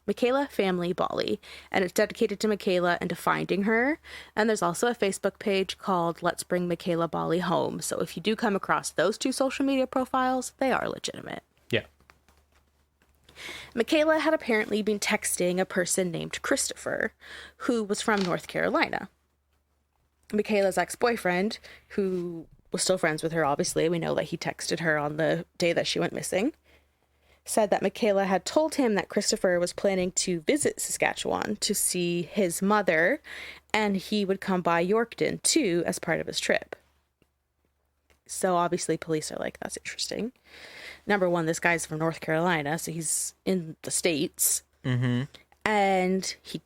and it's dedicated to Mekayla and to finding her. And there's also a Facebook page called Let's Bring Mekayla Bali Home. So if you do come across those two social media profiles, they are legitimate. Yeah. Mekayla had apparently been texting a person named Christopher, who was from North Carolina. Mekayla's ex-boyfriend, who was still friends with her, obviously, we know that he texted her on the day that she went missing, said that Mekayla had told him that Christopher was planning to visit Saskatchewan to see his mother, and he would come by Yorkton, too, as part of his trip. So, obviously, police are like, that's interesting. Number one, this guy's from North Carolina, so he's in the States. Mm-hmm. And he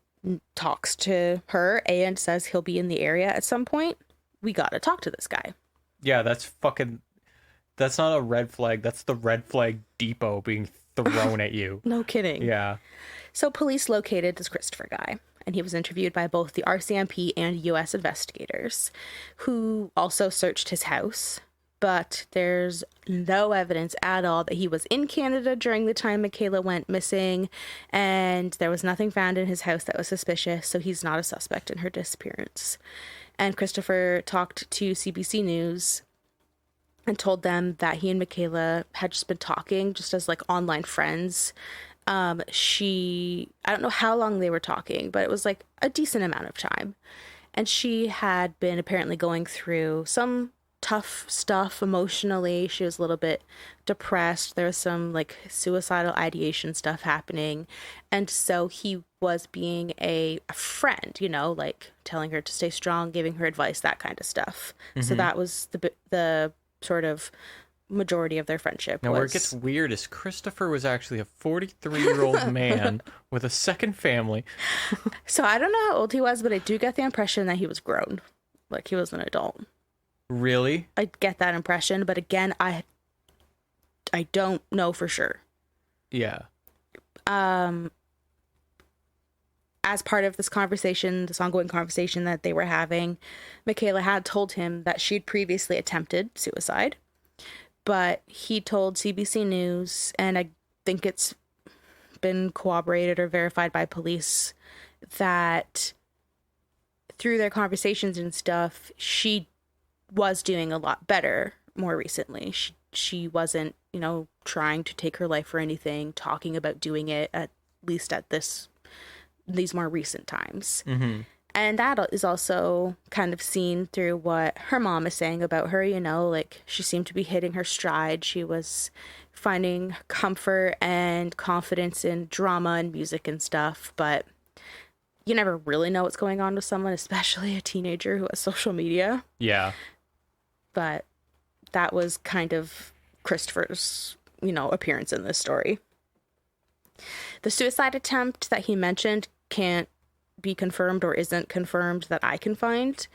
talks to her and says he'll be in the area at some point. We gotta talk to this guy. Yeah, that's not a red flag. That's the red flag depot being thrown at you. No kidding. Yeah. So police located this Christopher guy, and he was interviewed by both the RCMP and U.S. investigators, who also searched his house. But there's no evidence at all that he was in Canada during the time Mekayla went missing, and there was nothing found in his house that was suspicious, so he's not a suspect in her disappearance. And Christopher talked to CBC News and told them that he and Mekayla had just been talking just as like online friends. I don't know how long they were talking, but it was like a decent amount of time. And she had been apparently going through some tough stuff emotionally. She was a little bit depressed. There was some like suicidal ideation stuff happening. And so he was being a friend, you know, like telling her to stay strong, giving her advice, that kind of stuff. Mm-hmm. So that was the sort of majority of their friendship. Now, where it gets weird is Christopher was actually a 43-year-old man with a second family. So I don't know how old he was, but I do get the impression that he was grown. Like he was an adult. Really? I get that impression, but again, I don't know for sure. Yeah. As part of this ongoing conversation that they were having, Mekayla had told him that she'd previously attempted suicide, but he told CBC News, and I think it's been corroborated or verified by police, that through their conversations and stuff, she was doing a lot better more recently. She wasn't, you know, trying to take her life or anything, talking about doing it, at least at these more recent times. Mm-hmm. And that is also kind of seen through what her mom is saying about her, you know, like she seemed to be hitting her stride. She was finding comfort and confidence in drama and music and stuff, but you never really know what's going on with someone, especially a teenager who has social media. Yeah. But that was kind of Christopher's, you know, appearance in this story. The suicide attempt that he mentioned can't be confirmed or isn't confirmed that I can find.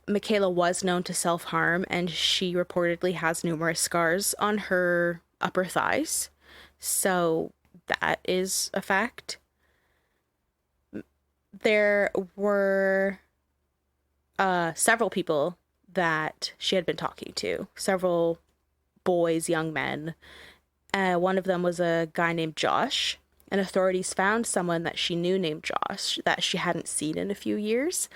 Mekayla was known to self-harm, and she reportedly has numerous scars on her upper thighs. So that is a fact. There were several people that she had been talking to, several boys, young men. One of them was a guy named Josh, and authorities found someone that she knew named Josh that she hadn't seen in a few years.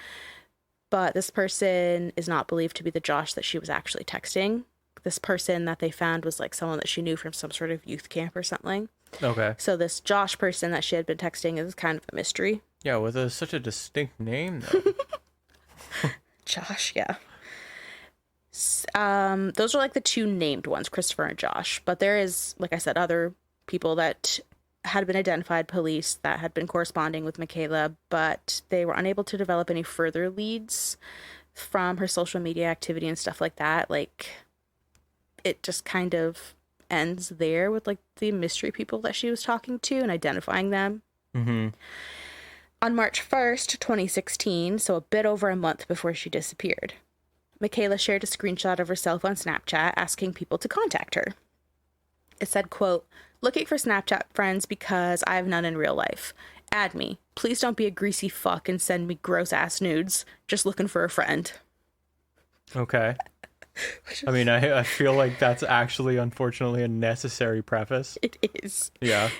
But this person is not believed to be the Josh that she was actually texting. This person that they found was like someone that she knew from some sort of youth camp or something. Okay. So this Josh person that she had been texting is kind of a mystery. Yeah, with such a distinct name, though. Josh, yeah. Those are like the two named ones, Christopher and Josh. But there is, like I said, other people that had been identified, police that had been corresponding with Mekayla, but they were unable to develop any further leads from her social media activity and stuff like that. Like, it just kind of ends there with like the mystery people that she was talking to and identifying them. Mm-hmm. On March 1st, 2016, so a bit over a month before she disappeared, Mekayla shared a screenshot of herself on Snapchat asking people to contact her. It said, quote, "Looking for Snapchat friends because I have none in real life. Add me. Please don't be a greasy fuck and send me gross ass nudes. Just looking for a friend." Okay. I mean, I feel like that's actually, unfortunately, a necessary preface. It is. Yeah.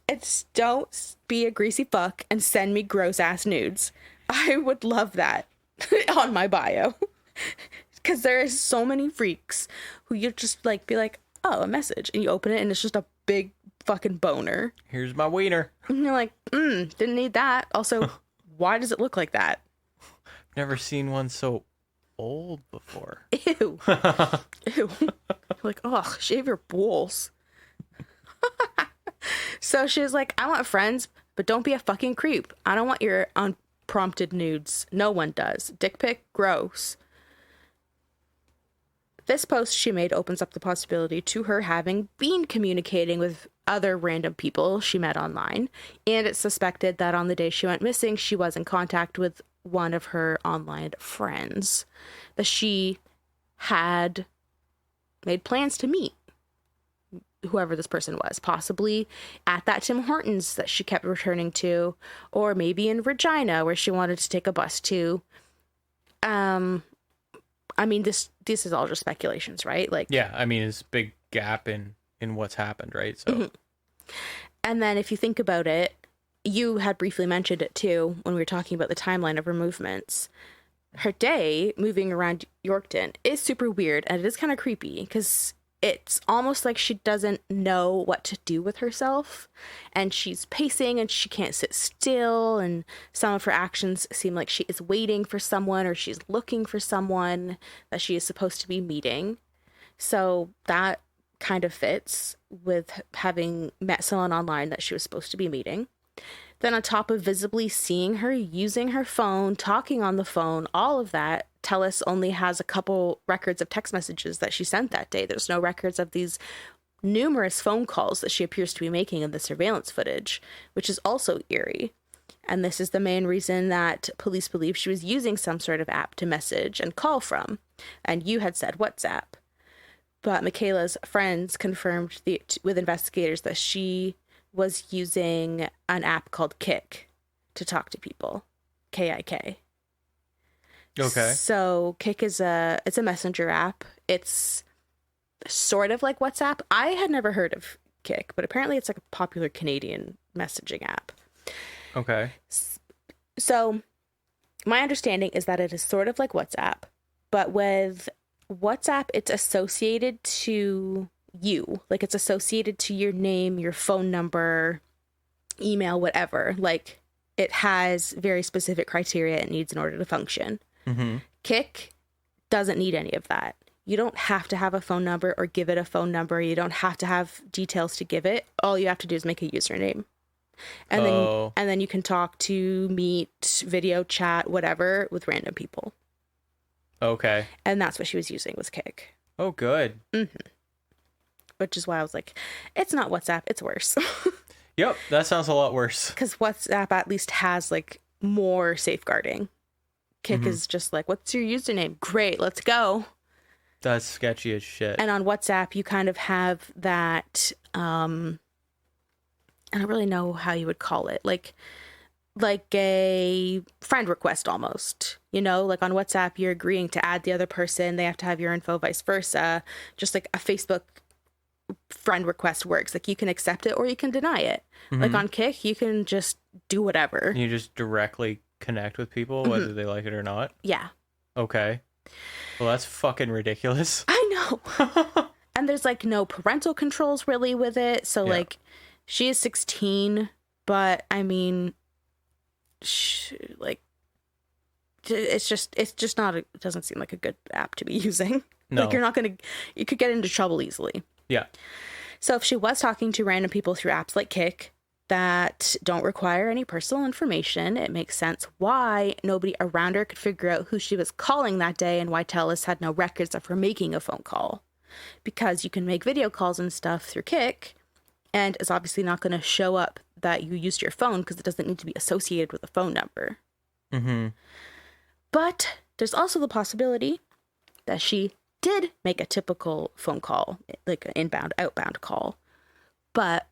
It's don't be a greasy fuck and send me gross ass nudes. I would love that on my bio. Because there is so many freaks who you just like be like, oh, a message, and you open it and it's just a big fucking boner. Here's my wiener. And you're like, didn't need that. Also, why does it look like that? Never seen one so old before. Ew. Ew. Like, oh, shave your balls. So she was like, I want friends, but don't be a fucking creep. I don't want your unprompted nudes. No one does. Dick pic, gross. This post she made opens up the possibility to her having been communicating with other random people she met online, and it's suspected that on the day she went missing, she was in contact with one of her online friends that she had made plans to meet, whoever this person was, possibly at that Tim Hortons that she kept returning to, or maybe in Regina where she wanted to take a bus to. I mean, this is all just speculations, right? Like, yeah, I mean, it's a big gap in what's happened, right? So, mm-hmm. And then if you think about it, you had briefly mentioned it too when we were talking about the timeline of her movements. Her day moving around Yorkton is super weird, and it is kind of creepy because it's almost like she doesn't know what to do with herself, and she's pacing and she can't sit still, and some of her actions seem like she is waiting for someone or she's looking for someone that she is supposed to be meeting. So that kind of fits with having met someone online that she was supposed to be meeting. Then on top of visibly seeing her using her phone, talking on the phone, all of that, Telus only has a couple records of text messages that she sent that day. There's no records of these numerous phone calls that she appears to be making in the surveillance footage, which is also eerie. And this is the main reason that police believe she was using some sort of app to message and call from. And you had said WhatsApp. But Mekayla's friends confirmed with investigators that she was using an app called Kik to talk to people. K-I-K. okay. So Kik is it's a messenger app. It's sort of like WhatsApp. I had never heard of Kik, but apparently it's like a popular Canadian messaging app. Okay. So my understanding is that it is sort of like WhatsApp, but with WhatsApp, it's associated to you. Like, it's associated to your name, your phone number, email, whatever. Like, it has very specific criteria it needs in order to function. Mm-hmm. Kik doesn't need any of that. You don't have to have a phone number or give it a phone number. You don't have to have details to give it. All you have to do is make a username. And then you can talk to, meet, video chat, whatever, with random people. Okay. And that's what she was using, was Kik. Oh, good. Mm-hmm. Which is why I was like, it's not WhatsApp, it's worse. Yep, that sounds a lot worse. Because WhatsApp at least has like more safeguarding. Kik Mm-hmm. is just like, what's your username? Great, let's go. That's sketchy as shit. And on WhatsApp, you kind of have that, I don't really know how you would call it. Like a friend request almost, you know, like on WhatsApp, you're agreeing to add the other person. They have to have your info, vice versa. Just like a Facebook friend request works. Like, you can accept it or you can deny it. Mm-hmm. Like on Kik, you can just do whatever. You just directly connect with people, Mm-hmm. whether they like it or not. Yeah. Okay. Well, that's fucking ridiculous. I know. And there's like no parental controls really with it. So like, she is 16, but I mean, it's just not, it doesn't seem like a good app to be using. No. Like, you could get into trouble easily. Yeah. So if she was talking to random people through apps like Kik that don't require any personal information, it makes sense why nobody around her could figure out who she was calling that day and why TELUS had no records of her making a phone call. Because you can make video calls and stuff through Kik, and it's obviously not going to show up that you used your phone because it doesn't need to be associated with a phone number. Mm-hmm. But there's also the possibility that she did make a typical phone call, like an inbound, outbound call, but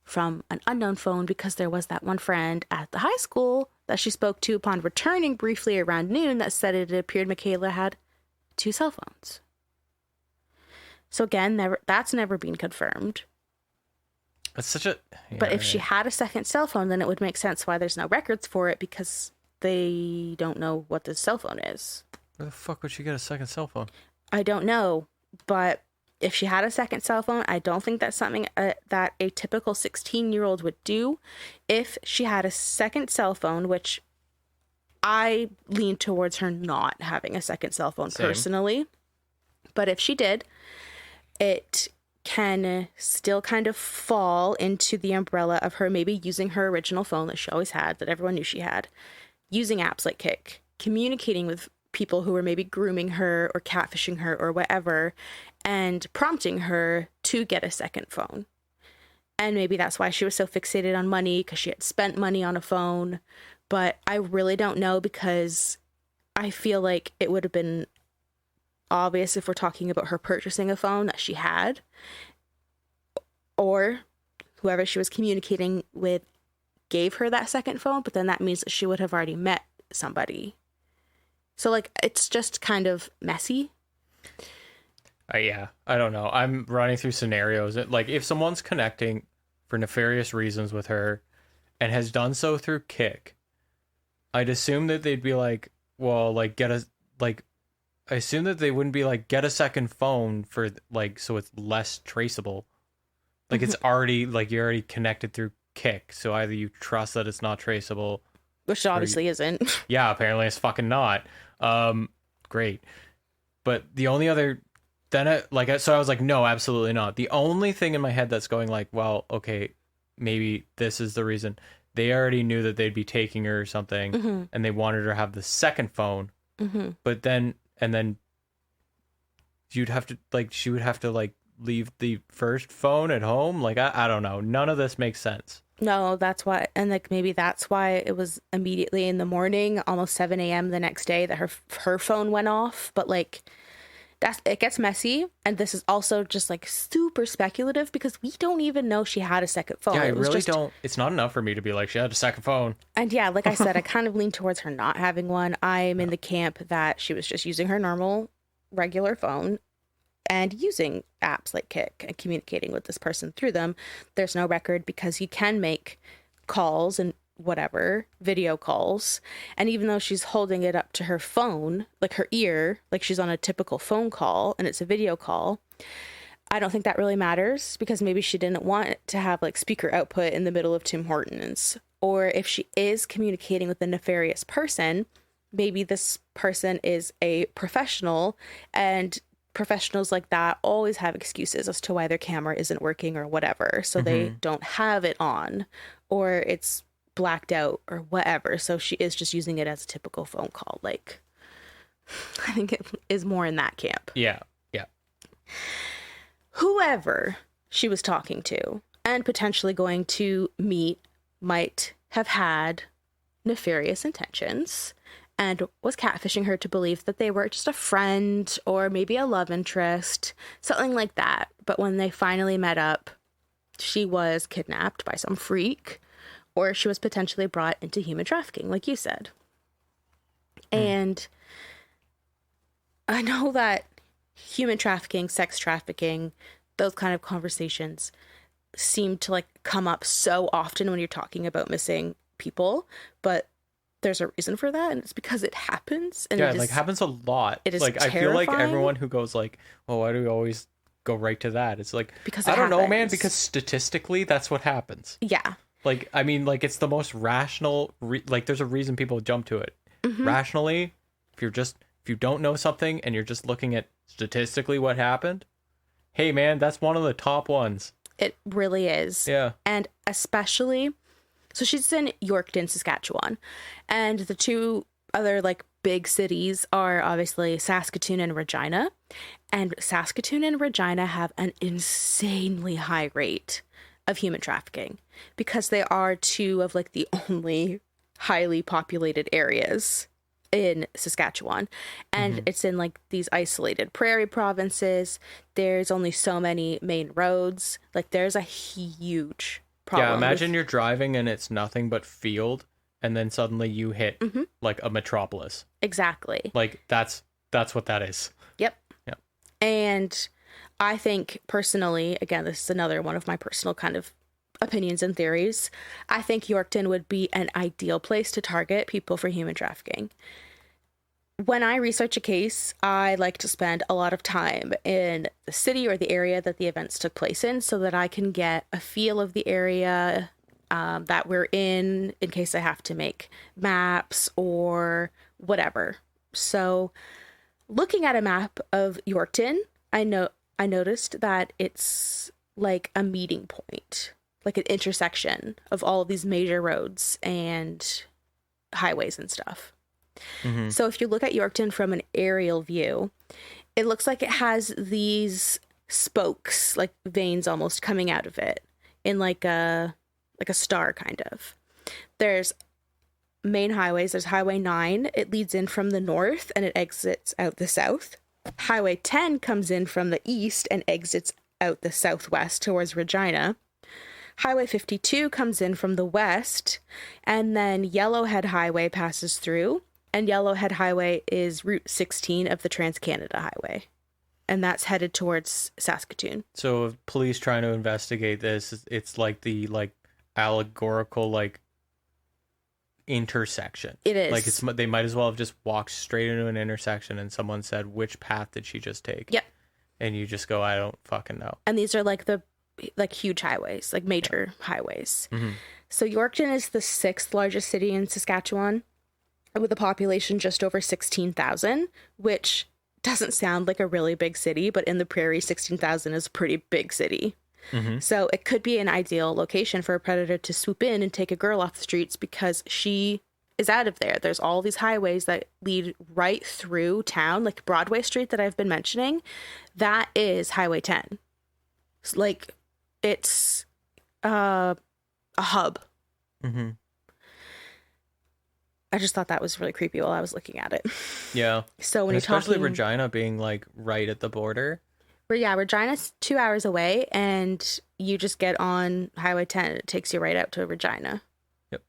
from an unknown phone, because there was that one friend at the high school that she spoke to upon returning briefly around noon that said it appeared Mekayla had 2 cell phones. So again, that's never been confirmed. It's such a... Yeah, but if she had a second cell phone, then it would make sense why there's no records for it, because they don't know what this cell phone is. Where the fuck would she get a second cell phone? I don't know, but if she had a second cell phone, I don't think that's something that a typical 16-year-old would do. If she had a second cell phone, which I lean towards her not having a second cell phone personally, but if she did, it can still kind of fall into the umbrella of her maybe using her original phone that she always had, that everyone knew she had, using apps like Kik, communicating with people who were maybe grooming her or catfishing her or whatever, and prompting her to get a second phone. And maybe that's why she was so fixated on money, because she had spent money on a phone. But I really don't know, because I feel like it would have been obvious if we're talking about her purchasing a phone that she had, or whoever she was communicating with gave her that second phone, but then that means that she would have already met somebody. So, like, it's just kind of messy. Yeah, I don't know. I'm running through scenarios. Like, if someone's connecting for nefarious reasons with her and has done so through Kik, I'd assume that they'd be like, well, like, I assume that they wouldn't be like, get a second phone for, like, so it's less traceable. Like, it's already, like, you're already connected through Kik, so either you trust that it's not traceable, which obviously isn't. Yeah, apparently it's fucking not. Great. But the only other, so I was like, no, absolutely not. The only thing in my head that's going like, well, okay, maybe this is the reason. They already knew that they'd be taking her or something, and they wanted her to have the second phone. But then you'd have to, like, she would have to, like, leave the first phone at home. Like, I don't know. None of this makes sense. No, that's why, and like maybe that's why it was immediately in the morning, almost 7 a.m. the next day, that her phone went off. But like, it gets messy, and this is also just like super speculative because we don't even know she had a second phone. Yeah, I really don't. It's not enough for me to be like, she had a second phone. And yeah, like I said, I kind of lean towards her not having one. I'm in the camp that she was just using her normal, regular phone and using apps like Kik and communicating with this person through them. There's no record because you can make calls and whatever, video calls. And even though she's holding it up to her phone, like her ear, like she's on a typical phone call and it's a video call, I don't think that really matters, because maybe she didn't want it to have like speaker output in the middle of Tim Hortons. Or if she is communicating with a nefarious person, maybe this person is a professional, and professionals like that always have excuses as to why their camera isn't working or whatever. So they don't have it on, or it's blacked out or whatever. So she is just using it as a typical phone call. Like, I think it is more in that camp. Yeah. Whoever she was talking to and potentially going to meet might have had nefarious intentions and was catfishing her to believe that they were just a friend or maybe a love interest, something like that. But when they finally met up, she was kidnapped by some freak, or she was potentially brought into human trafficking, like you said. And I know that human trafficking, sex trafficking, those kind of conversations seem to like come up so often when you're talking about missing people, but there's a reason for that, and it's because it happens. And yeah, it like happens a lot. It is like terrifying. I feel like everyone who goes like, well, why do we always go right to that? It's like, because I don't know, man, because statistically that's what happens. Yeah. Like, I mean, like, it's the most rational, like, there's a reason people jump to it. rationally, if you don't know something and you're just looking at statistically what happened, hey man, that's one of the top ones. It really is. Yeah. And especially, so she's in Yorkton, Saskatchewan, and the two other like big cities are obviously Saskatoon and Regina. And Saskatoon and Regina have an insanely high rate of human trafficking because they are two of like the only highly populated areas in Saskatchewan. And it's in like these isolated prairie provinces. There's only so many main roads. Like there's a huge problem. Yeah, imagine you're driving and it's nothing but field, and then suddenly you hit like a metropolis. Exactly. Like that's what that is. Yep. Yep. And I think personally, again, this is another one of my personal kind of opinions and theories. I think Yorkton would be an ideal place to target people for human trafficking. When I research a case, I like to spend a lot of time in the city or the area that the events took place in so that I can get a feel of the area that we're in case I have to make maps or whatever. So looking at a map of Yorkton, I noticed that it's like a meeting point, like an intersection of all of these major roads and highways and stuff. So if you look at Yorkton from an aerial view, it looks like it has these spokes, like veins almost coming out of it in like a star kind of. There's main highways. There's Highway 9. It leads in from the north and it exits out the south. Highway 10 comes in from the east and exits out the southwest towards Regina. Highway 52 comes in from the west, and then Yellowhead Highway passes through. And Yellowhead Highway is Route 16 of the Trans-Canada Highway. And that's headed towards Saskatoon. So if police trying to investigate this, it's like the allegorical intersection. It is. Like they might as well have just walked straight into an intersection and someone said, which path did she just take? Yep. And you just go, I don't fucking know. And these are like the huge highways, like major highways. So Yorkton is the 6th largest city in Saskatchewan, with a population just over 16,000, which doesn't sound like a really big city, but in the prairie, 16,000 is a pretty big city. So it could be an ideal location for a predator to swoop in and take a girl off the streets because she is out of there. There's all these highways that lead right through town, like Broadway Street that I've been mentioning. That is Highway 10. It's a hub. I just thought that was really creepy while I was looking at it. Yeah. So when especially Regina being like right at the border. Regina's 2 hours away, and you just get on Highway 10. It takes you right out to Regina. Yep.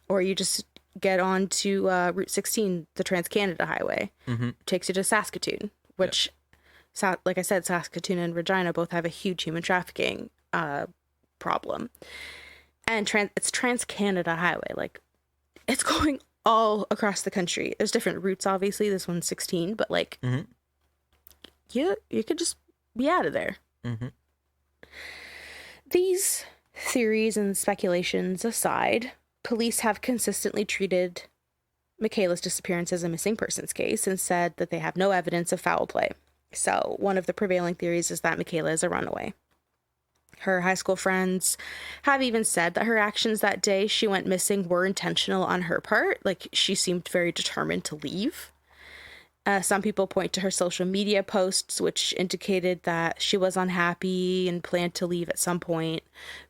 Or you just get on to Route 16, the Trans-Canada Highway. Takes you to Saskatoon, which, like I said, Saskatoon and Regina both have a huge human trafficking problem. And it's Trans-Canada Highway. Like, it's going all across the country. There's different routes, obviously. This one's 16, but like, you could just be out of there. These theories and speculations aside, police have consistently treated Mekayla's disappearance as a missing persons case and said that they have no evidence of foul play. So one of the prevailing theories is that Mekayla is a runaway. Her high school friends have even said that her actions that day she went missing were intentional on her part. Like, she seemed very determined to leave. Some people point to her social media posts, which indicated that she was unhappy and planned to leave at some point.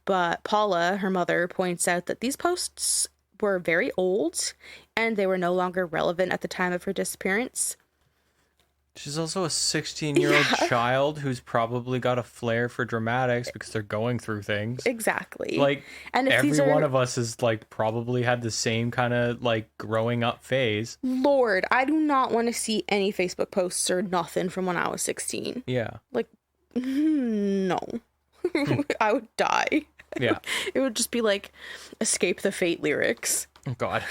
But Paula, her mother, points out that these posts were very old and they were no longer relevant at the time of her disappearance. She's also a 16-year-old child who's probably got a flair for dramatics because they're going through things. Exactly. Like, and if every one of us has like probably had the same kind of like growing up phase. Lord, I do not want to see any Facebook posts or nothing from when I was 16. Yeah. Like, no. I would die. Yeah. It would just be like Escape the Fate lyrics. Oh, God.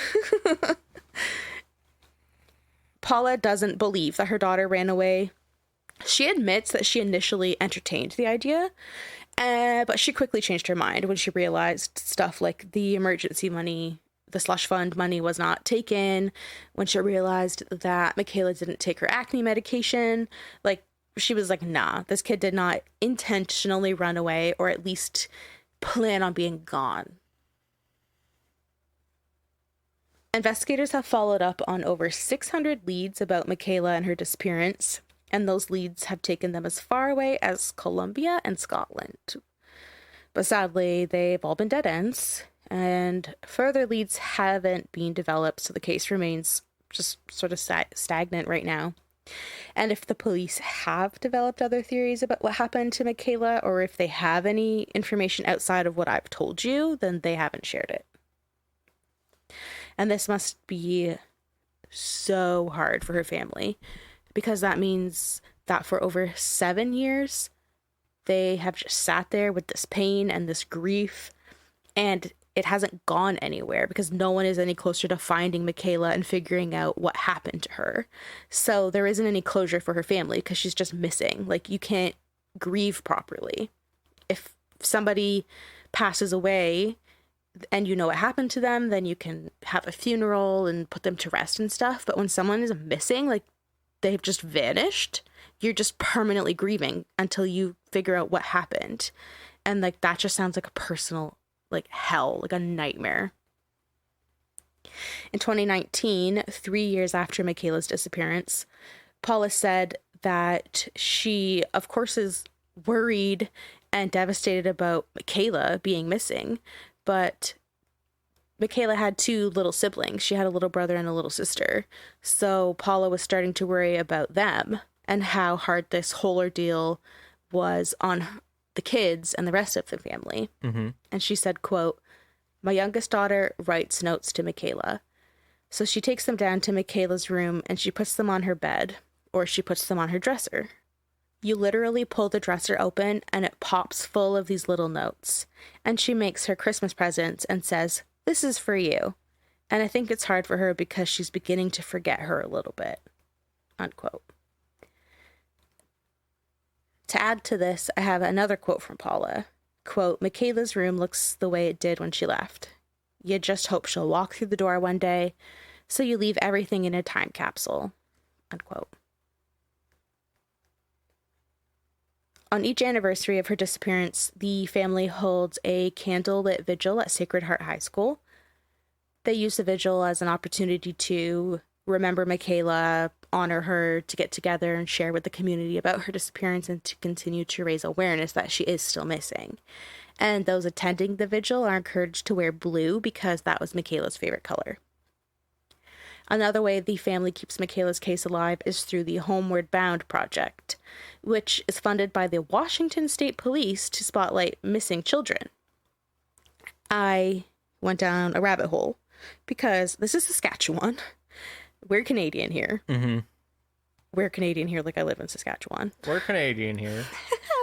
Paula doesn't believe that her daughter ran away. She admits that she initially entertained the idea, but she quickly changed her mind when she realized stuff like the emergency money the slush fund money was not taken, when she realized that Mekayla didn't take her acne medication, like, she was like, nah, this kid did not intentionally run away or at least plan on being gone. Investigators have followed up on over 600 leads about Mekayla and her disappearance, and those leads have taken them as far away as Colombia and Scotland. But sadly, they've all been dead ends, and further leads haven't been developed, so the case remains just sort of stagnant right now. And if the police have developed other theories about what happened to Mekayla, or if they have any information outside of what I've told you, then they haven't shared it. And this must be so hard for her family, because that means that for over 7 years, they have just sat there with this pain and this grief, and it hasn't gone anywhere because no one is any closer to finding Mekayla and figuring out what happened to her. So there isn't any closure for her family because she's just missing. Like, you can't grieve properly. If somebody passes away and you know what happened to them, then you can have a funeral and put them to rest and stuff. But when someone is missing, like, they've just vanished, you're just permanently grieving until you figure out what happened. And, like, that just sounds like a personal, like, hell, like a nightmare. In 2019, 3 years after Mekayla's disappearance, Paula said that she, of course, is worried and devastated about Mekayla being missing, but Mekayla had 2 little siblings. She had a little brother and a little sister. So Paula was starting to worry about them and how hard this whole ordeal was on the kids and the rest of the family. Mm-hmm. And she said, quote, "My youngest daughter writes notes to Mekayla. So she takes them down to Mekayla's room and she puts them on her bed, or she puts them on her dresser. You literally pull the dresser open and it pops full of these little notes. And she makes her Christmas presents and says, 'This is for you.' And I think it's hard for her because she's beginning to forget her a little bit." Unquote. To add to this, I have another quote from Paula. Quote, "Mekayla's room looks the way it did when she left. You just hope she'll walk through the door one day, so you leave everything in a time capsule." Unquote. On each anniversary of her disappearance, the family holds a candlelit vigil at Sacred Heart High School. They use the vigil as an opportunity to remember Mekayla, honor her, to get together and share with the community about her disappearance, and to continue to raise awareness that she is still missing. And those attending the vigil are encouraged to wear blue because that was Mekayla's favorite color. Another way the family keeps Mekayla's case alive is through the Homeward Bound project, which is funded by the Washington State Police to spotlight missing children. I went down a rabbit hole because this is Saskatchewan. We're Canadian here. Mm-hmm. We're Canadian here, like I live in Saskatchewan. We're Canadian here.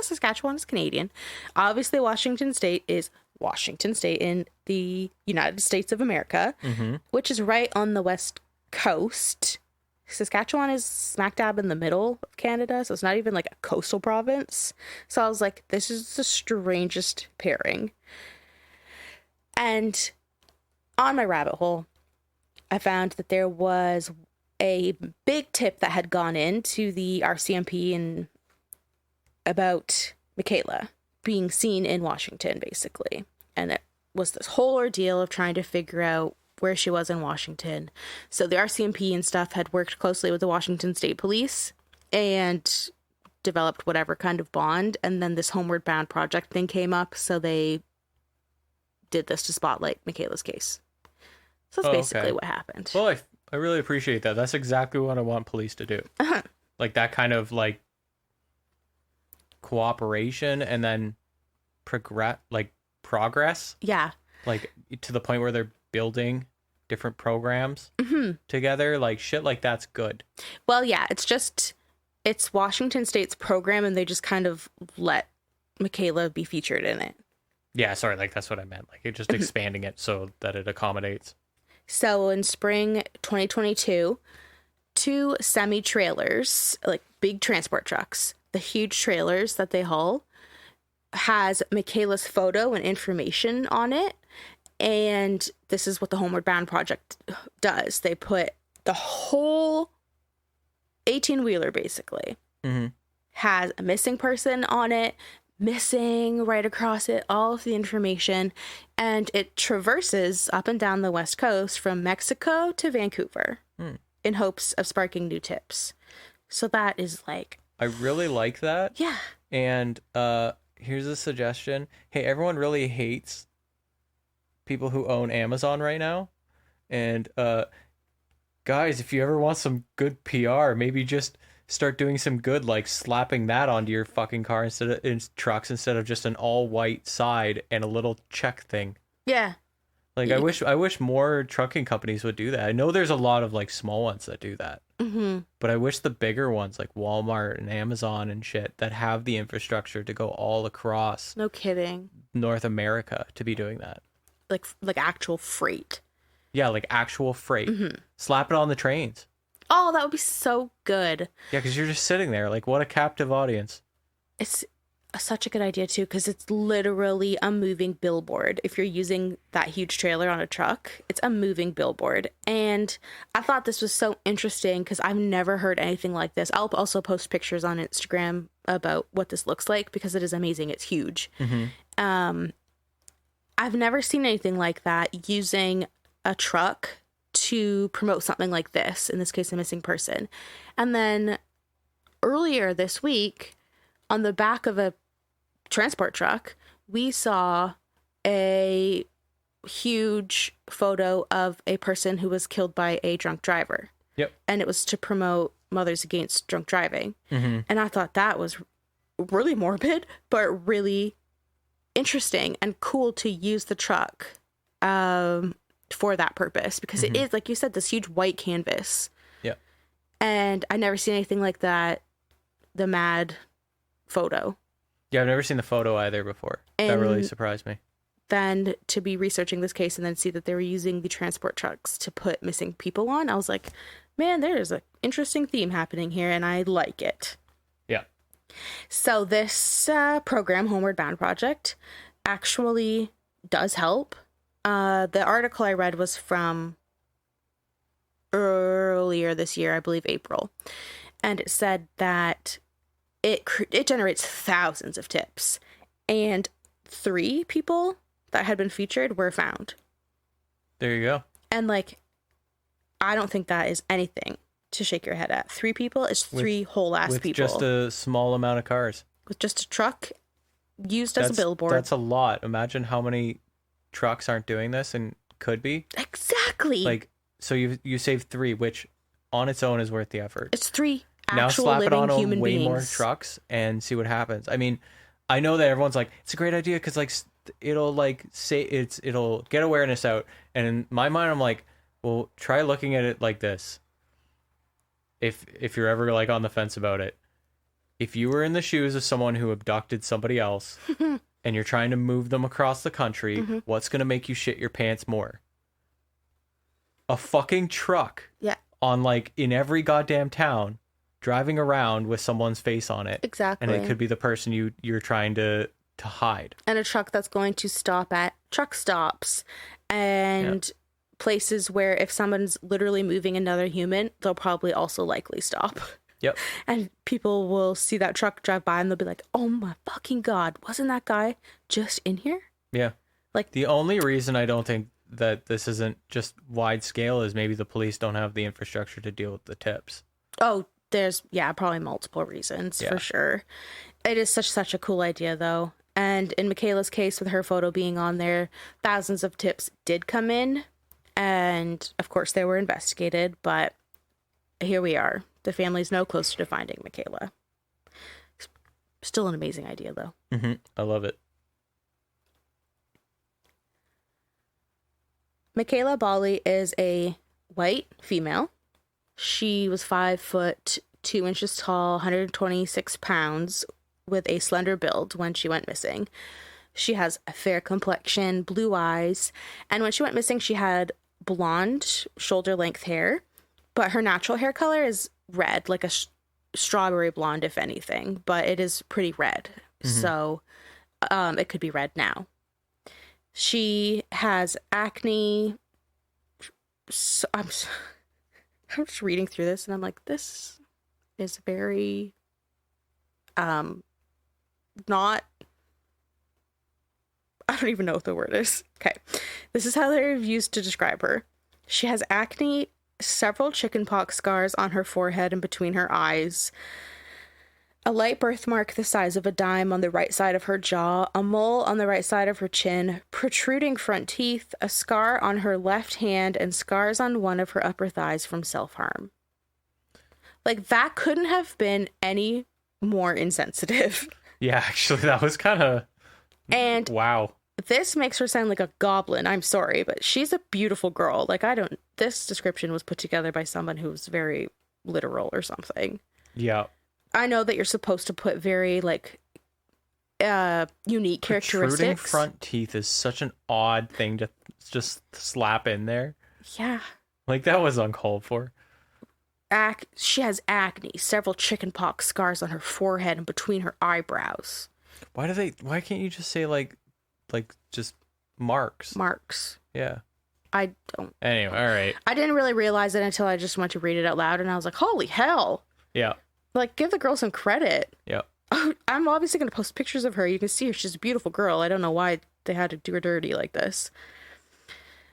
Saskatchewan is Canadian. Obviously, Washington State is Washington State in the United States of America, Mm-hmm. which is right on the west coast. Saskatchewan is smack dab in the middle of Canada, so it's not even like a coastal province. So I was like, this is the strangest pairing. And on my rabbit hole, I found that there was a big tip that had gone into the RCMP and about Mekayla being seen in Washington, basically. And it was this whole ordeal of trying to figure out where she was in Washington. So the RCMP and stuff had worked closely with the Washington State Police and developed whatever kind of bond. And then this Homeward Bound project thing came up, so they did this to spotlight Mekayla's case. So that's basically what happened. Well, I really appreciate that. That's exactly what I want police to do. Uh-huh. Like that kind of like cooperation and then progress. Yeah. Like to the point where they're building different programs Mm-hmm. together. Like shit like that's good. Well, yeah, it's Washington State's program, and they just kind of let Mekayla be featured in it. Yeah, sorry, like that's what I meant. Like it just expanding it so that it accommodates. So in spring 2022, 2 semi-trailers, like big transport trucks, the huge trailers that they haul, has Mekayla's photo and information on it. And this is what the Homeward Bound Project does. They put the whole 18-wheeler, basically, has a missing person on it, missing right across it, all of the information, and it traverses up and down the West Coast from Mexico to Vancouver in hopes of sparking new tips. So that is like... I really like that. Yeah. And here's a suggestion. Hey, everyone really hates people who own Amazon right now. And guys, if you ever want some good PR, maybe just start doing some good, like slapping that onto your fucking car in trucks instead of just an all white side and a little check thing. Yeah. Like I wish more trucking companies would do that. I know there's a lot of like small ones that do that. But I wish the bigger ones like Walmart and Amazon and shit that have the infrastructure to go all across No kidding. North America to be doing that. Like actual freight. Yeah, like actual freight. Slap it on the trains. Oh, that would be so good. Yeah, because you're just sitting there. Like, what a captive audience. It's such a good idea, too, because it's literally a moving billboard. If you're using that huge trailer on a truck, it's a moving billboard. And I thought this was so interesting because I've never heard anything like this. I'll also post pictures on Instagram about what this looks like because it is amazing. It's huge. I've never seen anything like that using a truck to promote something like this, in this case, a missing person. And then earlier this week, on the back of a transport truck, we saw a huge photo of a person who was killed by a drunk driver. Yep. And it was to promote Mothers Against Drunk Driving. And I thought that was really morbid, but really interesting and cool to use the truck for that purpose, because it is, like you said, this huge white canvas. Yeah. And I never seen anything like that. The Mad photo. Yeah, I've never seen the photo either before. That And really surprised me. then to be researching this case and then see that they were using the transport trucks to put missing people on, I was like, man, there's an interesting theme happening here, and I like it. Yeah. So this program, Homeward Bound Project, actually does help. The article I read was from earlier this year, I believe April, and it said that it generates thousands of tips, and 3 people that had been featured were found. There you go. And like, I don't think that is anything to shake your head at. 3 people is 3 whole ass With people. just a small amount of cars. With just a truck used as a billboard. That's a lot. Imagine how many trucks aren't doing this and could be. Exactly. Like, so you saved 3, which on its own is worth the effort. It's 3 Now actual slap it living on human way beings. more trucks and see what happens. I mean, I know that everyone's like, it's a great idea because like it'll like say it'll get awareness out. And in my mind, I'm like, well, try looking at it like this. If you're ever like on the fence about it, if you were in the shoes of someone who abducted somebody else and you're trying to move them across the country, what's gonna make you shit your pants more? A fucking truck. Yeah. On like in every goddamn town, driving around with someone's face on it. Exactly. And it could be the person you're trying to hide. And a truck that's going to stop at truck stops and places where if someone's literally moving another human, they'll probably also likely stop. Yep. And people will see that truck drive by and they'll be like, oh my fucking God, wasn't that guy just in here? Yeah. Like, the only reason I don't think that this isn't just wide scale is maybe the police don't have the infrastructure to deal with the tips. Oh, there's, probably multiple reasons for sure. It is such a cool idea though. And in Mekayla's case, with her photo being on there, thousands of tips did come in. And of course they were investigated, but here we are. The family's no closer to finding Mekayla. Still an amazing idea though. I love it. Mekayla Bali is a white female. She was 5'2" tall, 126 pounds, with a slender build when she went missing. She has a fair complexion, blue eyes, and when she went missing, she had blonde, shoulder-length hair, but her natural hair color is red, like a strawberry blonde, if anything, but it is pretty red, so it could be red now. She has acne. So I'm just reading through this and I'm like, this is very not, I don't even know what the word is. Okay. This is how they're used to describe her. She has acne, several chickenpox scars on her forehead and between her eyes, a light birthmark the size of a dime on the right side of her jaw, a mole on the right side of her chin, protruding front teeth, a scar on her left hand, and scars on one of her upper thighs from self-harm. Like, that couldn't have been any more insensitive. Yeah, actually, that was kind of... And wow. This makes her sound like a goblin. I'm sorry, but she's a beautiful girl. Like, this description was put together by someone who's very literal or something. Yeah. I know that you're supposed to put very, like, unique characteristics. Protruding front teeth is such an odd thing to just slap in there. Yeah. Like, that was uncalled for. She has acne, several chickenpox scars on her forehead and between her eyebrows. Why can't you just say, like just marks? Marks. Yeah. I don't. Anyway, all right. I didn't really realize it until I just went to read it out loud, and I was like, holy hell. Yeah. Like, give the girl some credit. Yeah. I'm obviously going to post pictures of her. You can see her. She's a beautiful girl. I don't know why they had to do her dirty like this.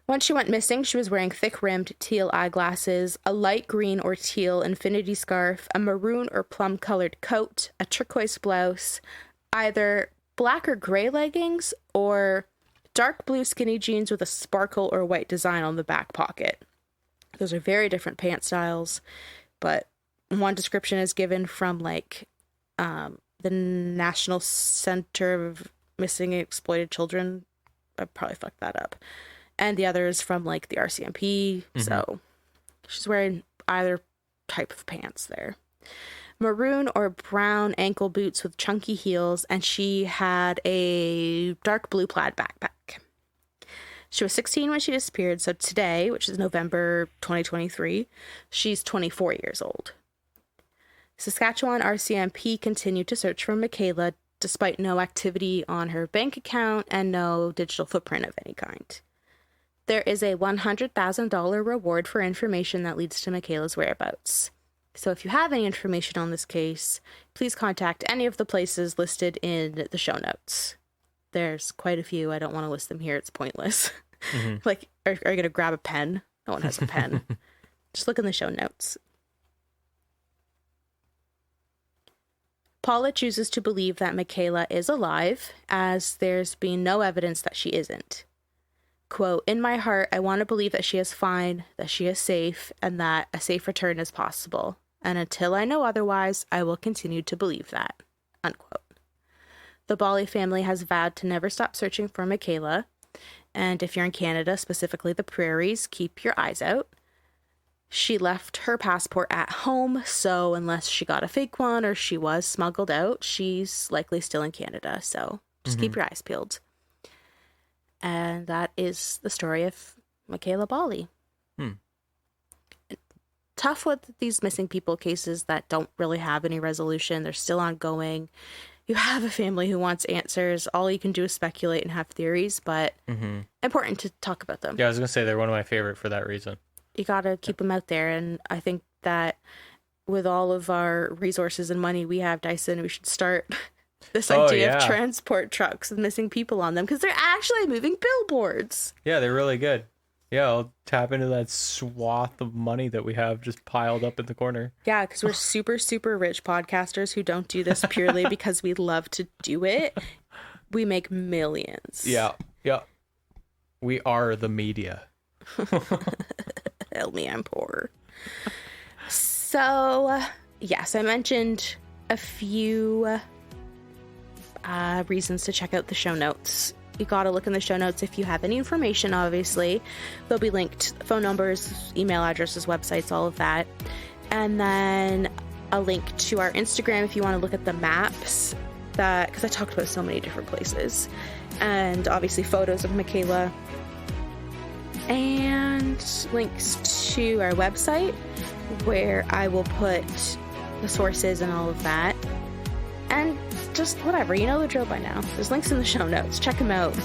When she went missing, she was wearing thick-rimmed teal eyeglasses, a light green or teal infinity scarf, a maroon or plum-colored coat, a turquoise blouse, either black or gray leggings, or dark blue skinny jeans with a sparkle or white design on the back pocket. Those are very different pant styles, but one description is given from, like, the National Center of Missing and Exploited Children. I probably fucked that up. And the other is from, like, the RCMP. Mm-hmm. So she's wearing either type of pants there. Maroon or brown ankle boots with chunky heels, and she had a dark blue plaid backpack. She was 16 when she disappeared, so today, which is November 2023, she's 24 years old. Saskatchewan RCMP continued to search for Mekayla despite no activity on her bank account and no digital footprint of any kind. There is a $100,000 reward for information that leads to Mekayla's whereabouts. So if you have any information on this case, please contact any of the places listed in the show notes. There's quite a few. I don't want to list them here. It's pointless. Mm-hmm. Like, are you going to grab a pen? No one has a pen. Just look in the show notes. Paula chooses to believe that Mekayla is alive, as there's been no evidence that she isn't. Quote, in my heart, I want to believe that she is fine, that she is safe, and that a safe return is possible. And until I know otherwise, I will continue to believe that. Unquote. The Bali family has vowed to never stop searching for Mekayla. And if you're in Canada, specifically the prairies, keep your eyes out. She left her passport at home, so unless she got a fake one or she was smuggled out, she's likely still in Canada. So just keep your eyes peeled. And that is the story of Mekayla Bali. Tough with these missing people cases that don't really have any resolution. They're still ongoing. You have a family who wants answers. All you can do is speculate and have theories, but important to talk about them. Yeah, I was going to say they're one of my favorite for that reason. You got to keep them out there. And I think that with all of our resources and money we have, Dyson, we should start this idea of transport trucks with missing people on them, because they're actually moving billboards. Yeah, they're really good. Yeah, I'll tap into that swath of money that we have just piled up in the corner. Yeah, because we're super, super rich podcasters who don't do this purely because we love to do it. We make millions. Yeah. We are the media. Help me, I'm poor. So, yes, I mentioned a few reasons to check out the show notes. You gotta look in the show notes if you have any information, obviously. They'll be linked, phone numbers, email addresses, websites, all of that. And then a link to our Instagram if you want to look at the maps, because I talked about so many different places. And obviously photos of Mekayla. And links to our website, where I will put the sources and all of that. And just whatever, you know the drill by now. There's links in the show notes. Check them out.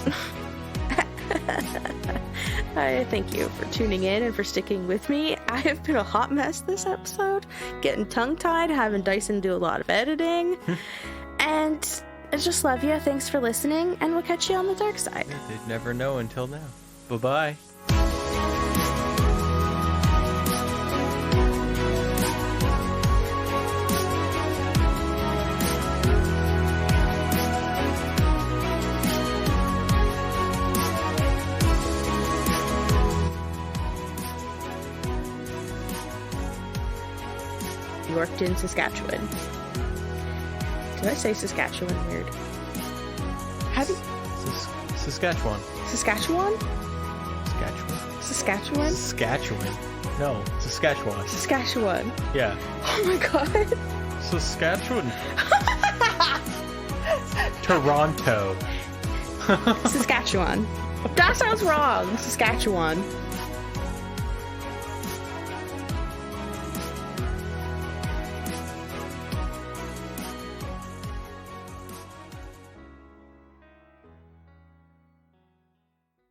I thank you for tuning in and for sticking with me. I have been a hot mess this episode, getting tongue-tied, having Dyson do a lot of editing. And I just love you. Thanks for listening, and we'll catch you on the dark side. They'd never know until now. Bye-bye. Yorkton, Saskatchewan. Did I say Saskatchewan weird? How do you... Saskatchewan. Saskatchewan? Saskatchewan? Saskatchewan? Saskatchewan. No, Saskatchewan. Saskatchewan. Yeah. Oh my god. Saskatchewan. Toronto. Saskatchewan. That sounds wrong. Saskatchewan.